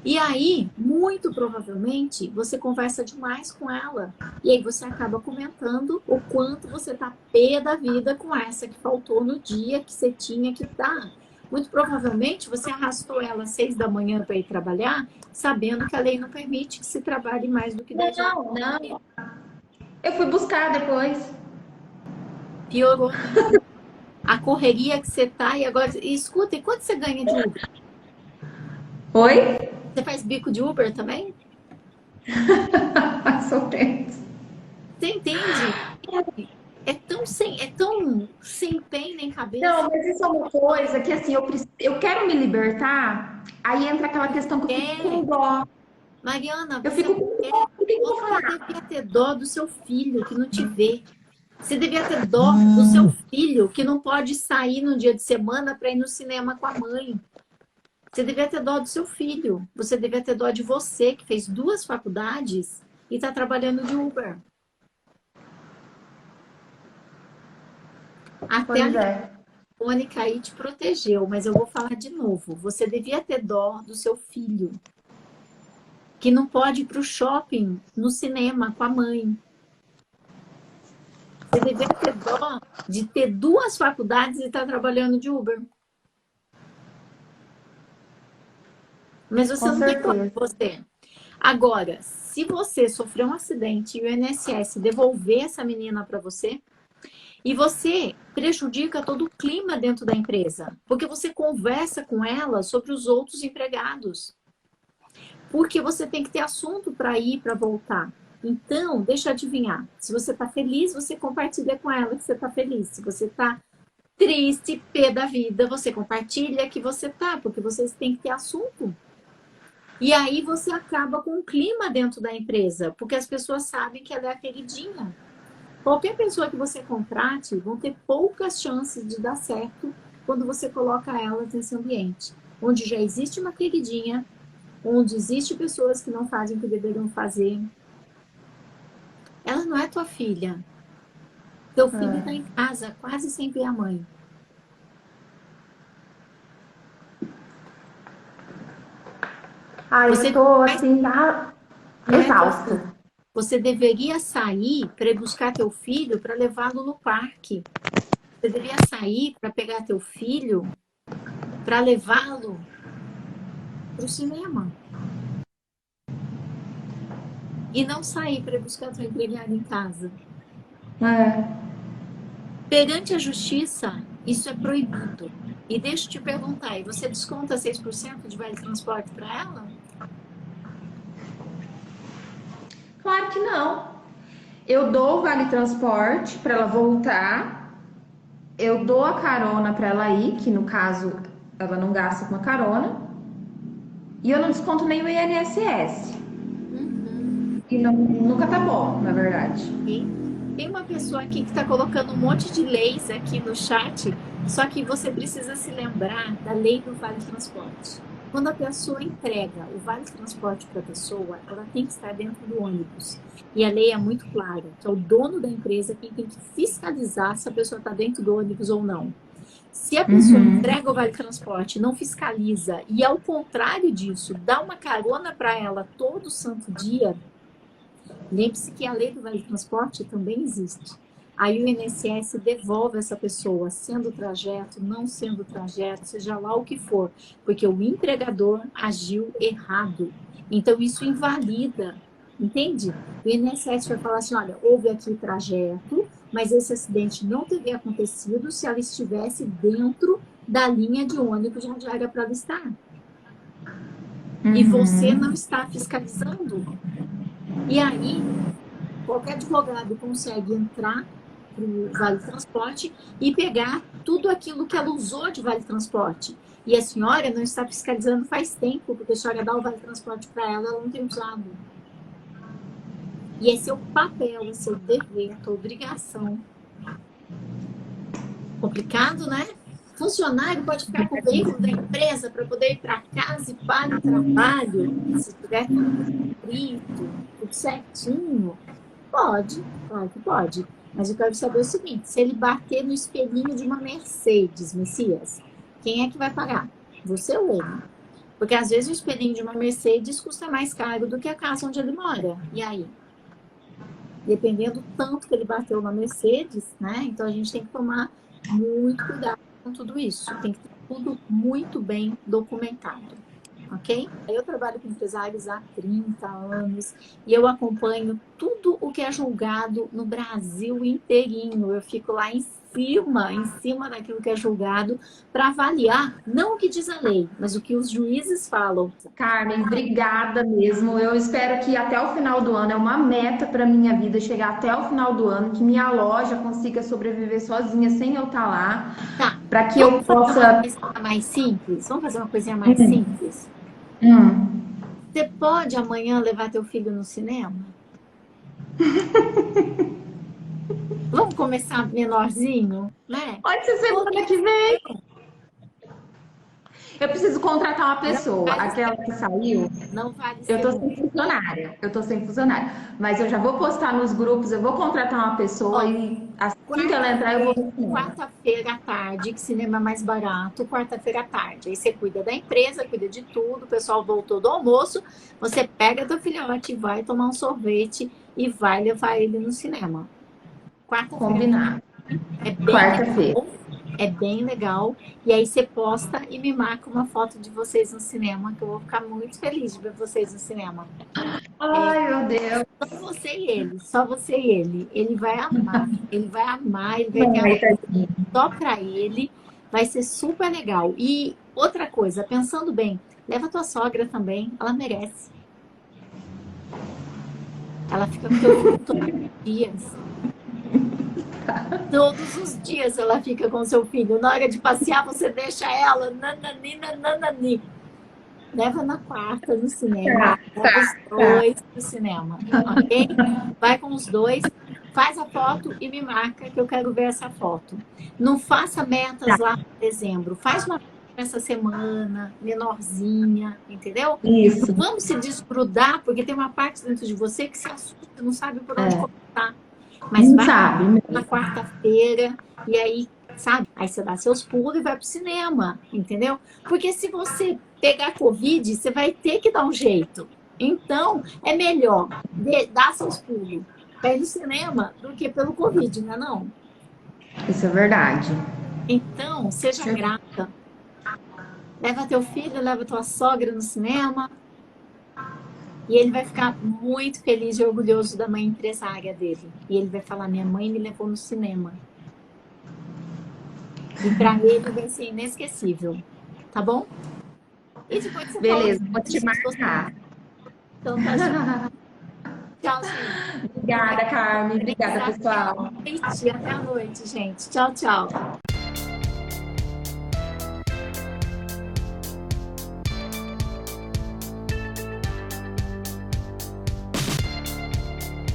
E aí, muito provavelmente, você conversa demais com ela. E aí você acaba comentando o quanto você tá pé da vida com essa que faltou no dia que você tinha que estar. Muito provavelmente, você arrastou ela às 6 da manhã para ir trabalhar, sabendo que a lei não permite que se trabalhe mais do que 10 horas. Não. Eu fui buscar depois. Piorou. A correria que você tá e agora... E escuta, e quanto você ganha de Uber? Oi? Você faz bico de Uber também? Sou tenso. Você entende? É tão sem pé nem cabeça. Não, mas isso é uma coisa que assim, eu quero me libertar, aí entra aquela questão que eu fico com dó. Mariana, Eu fico com dó. O que eu vou falar? você devia ter dó do seu filho que não te vê. Você devia ter dó do seu filho que não pode sair no dia de semana para ir no cinema com a mãe. Você devia ter dó do seu filho. Você devia ter dó de você que fez 2 faculdades e está trabalhando de Uber. Até a Mônica aí te protegeu, mas eu vou falar de novo. Você devia ter dó do seu filho que não pode ir para o shopping, no cinema com a mãe. Você devia ter dó de ter 2 faculdades e estar trabalhando de Uber. Mas você não tem dó de você. Agora, se você sofreu um acidente e o INSS devolver essa menina para você, e você prejudica todo o clima dentro da empresa, porque você conversa com ela sobre os outros empregados. Porque você tem que ter assunto para ir, para voltar. Então, deixa eu adivinhar. Se você está feliz, você compartilha com ela que você está feliz. Se você está triste, pé da vida, você compartilha que você tá, porque vocês têm que ter assunto. E aí você acaba com um clima dentro da empresa, porque as pessoas sabem que ela é a queridinha. Qualquer pessoa que você contrate vão ter poucas chances de dar certo quando você coloca elas nesse ambiente, onde já existe uma queridinha, onde existem pessoas que não fazem o que deveriam fazer, não é tua filha. Teu filho está em casa, quase sem ver a mãe. Ah, eu Você tô assim, exausta. Você deveria sair para ir buscar teu filho para levá-lo no parque. Você deveria sair para pegar teu filho para levá-lo para o cinema. E não sair para buscar tua empregada em casa. É. Perante a justiça, isso é proibido. E deixa eu te perguntar, e você desconta 6% de vale transporte para ela? Claro que não. Eu dou o vale transporte para ela voltar, eu dou a carona para ela ir, que no caso ela não gasta com a carona, e eu não desconto nem o INSS. E nunca tá bom, na verdade. Tem uma pessoa aqui que está colocando um monte de leis aqui no chat, só que você precisa se lembrar da lei do vale transporte. Quando a pessoa entrega o vale transporte para a pessoa, ela tem que estar dentro do ônibus. E a lei é muito clara, que é o dono da empresa quem tem que fiscalizar se a pessoa está dentro do ônibus ou não. Se a pessoa entrega o vale transporte, não fiscaliza, e ao contrário disso, dá uma carona para ela todo santo dia, lembre-se que a lei do vale transporte também existe. Aí o INSS devolve essa pessoa, sendo trajeto, não sendo trajeto, seja lá o que for, porque o empregador agiu errado. Então isso invalida, entende? O INSS vai falar assim, olha, houve aqui trajeto, mas esse acidente não teria acontecido se ela estivesse dentro da linha de ônibus onde era para ela estar. E você não está fiscalizando. E aí, qualquer advogado consegue entrar para o Vale Transporte e pegar tudo aquilo que ela usou de Vale Transporte. E a senhora não está fiscalizando faz tempo, porque a senhora dá o Vale Transporte para ela, ela não tem usado. E é seu papel, é seu dever, é tua obrigação. Complicado, né? Funcionário pode ficar com o veículo da empresa para poder ir para casa e para o trabalho, se tiver tudo escrito, tudo certinho. Pode, claro que pode. Mas eu quero saber o seguinte, se ele bater no espelhinho de uma Mercedes, Messias, quem é que vai pagar? Você ou ele? Porque às vezes o espelhinho de uma Mercedes custa mais caro do que a casa onde ele mora. E aí? Dependendo do tanto que ele bateu na Mercedes, né? Então a gente tem que tomar muito cuidado com tudo isso. Tem que ter tudo muito bem documentado. Ok? Eu trabalho com empresários há 30 anos e eu acompanho tudo o que é julgado no Brasil inteirinho. Eu fico lá em cima daquilo que é julgado para avaliar, não o que diz a lei, mas o que os juízes falam. Carmen, obrigada mesmo. Eu espero que até o final do ano, é uma meta para minha vida chegar até o final do ano, que minha loja consiga sobreviver sozinha sem eu estar lá, Tá. para que eu possa. Vamos fazer uma coisinha mais simples? Vamos fazer uma coisinha mais simples? Você pode amanhã levar teu filho no cinema? Vamos começar menorzinho, né? Pode ser semana que vem. Eu preciso contratar uma pessoa. Aquela que saiu, Não vale eu tô ser sem funcionária. Eu tô sem funcionária. Mas eu já vou postar nos grupos, eu vou contratar uma pessoa e assim que ela entrar, eu vou no cinema. quarta-feira à tarde, que cinema é mais barato, quarta-feira à tarde. Aí você cuida da empresa, cuida de tudo, o pessoal voltou do almoço, você pega teu filhote, vai tomar um sorvete e vai levar ele no cinema. Quarta-feira. Combinar. É bem Quarta-feira. legal. É bem legal. E aí você posta e me marca uma foto de vocês no cinema, que eu vou ficar muito feliz de ver vocês no cinema. Ai, meu Deus. Só você e ele, só você e ele. Ele vai amar, ele vai amar, ele vai ter Ai, uma tadinho. só pra ele. Vai ser super legal. E outra coisa, pensando bem, leva tua sogra também, ela merece. Ela fica com teu filho todos os dias. Todos os dias ela fica com seu filho. Na hora de passear, você deixa ela. Nanani, nanani. Leva na quarta no cinema. Leva os dois pro cinema. Ok? Vai com os dois. Faz a foto e me marca que eu quero ver essa foto. Não faça metas lá em dezembro. Faz uma essa semana, menorzinha, entendeu? Isso. Vamos se desgrudar, porque tem uma parte dentro de você que se assusta, não sabe por onde começar. tá? Mas Não vai sabe na mesmo. quarta-feira e aí, sabe? Aí você dá seus pulos e vai pro cinema, entendeu? Porque se você pegar Covid, você vai ter que dar um jeito. Então, é melhor dar seus pulos para ir no cinema do que pelo Covid, não é não? Isso é verdade. Então, seja grata. Leva teu filho, leva tua sogra no cinema e ele vai ficar muito feliz e orgulhoso da mãe empresária dele. E ele vai falar: minha mãe me levou no cinema. E para ele vai ser inesquecível, tá bom? E depois você fala Beleza, vou te se você. marcar. Então tá, joia. Tchauzinho. Fica Obrigada, Carmen. Obrigada, até a pessoal. noite. Até a noite, gente. Tchau, tchau.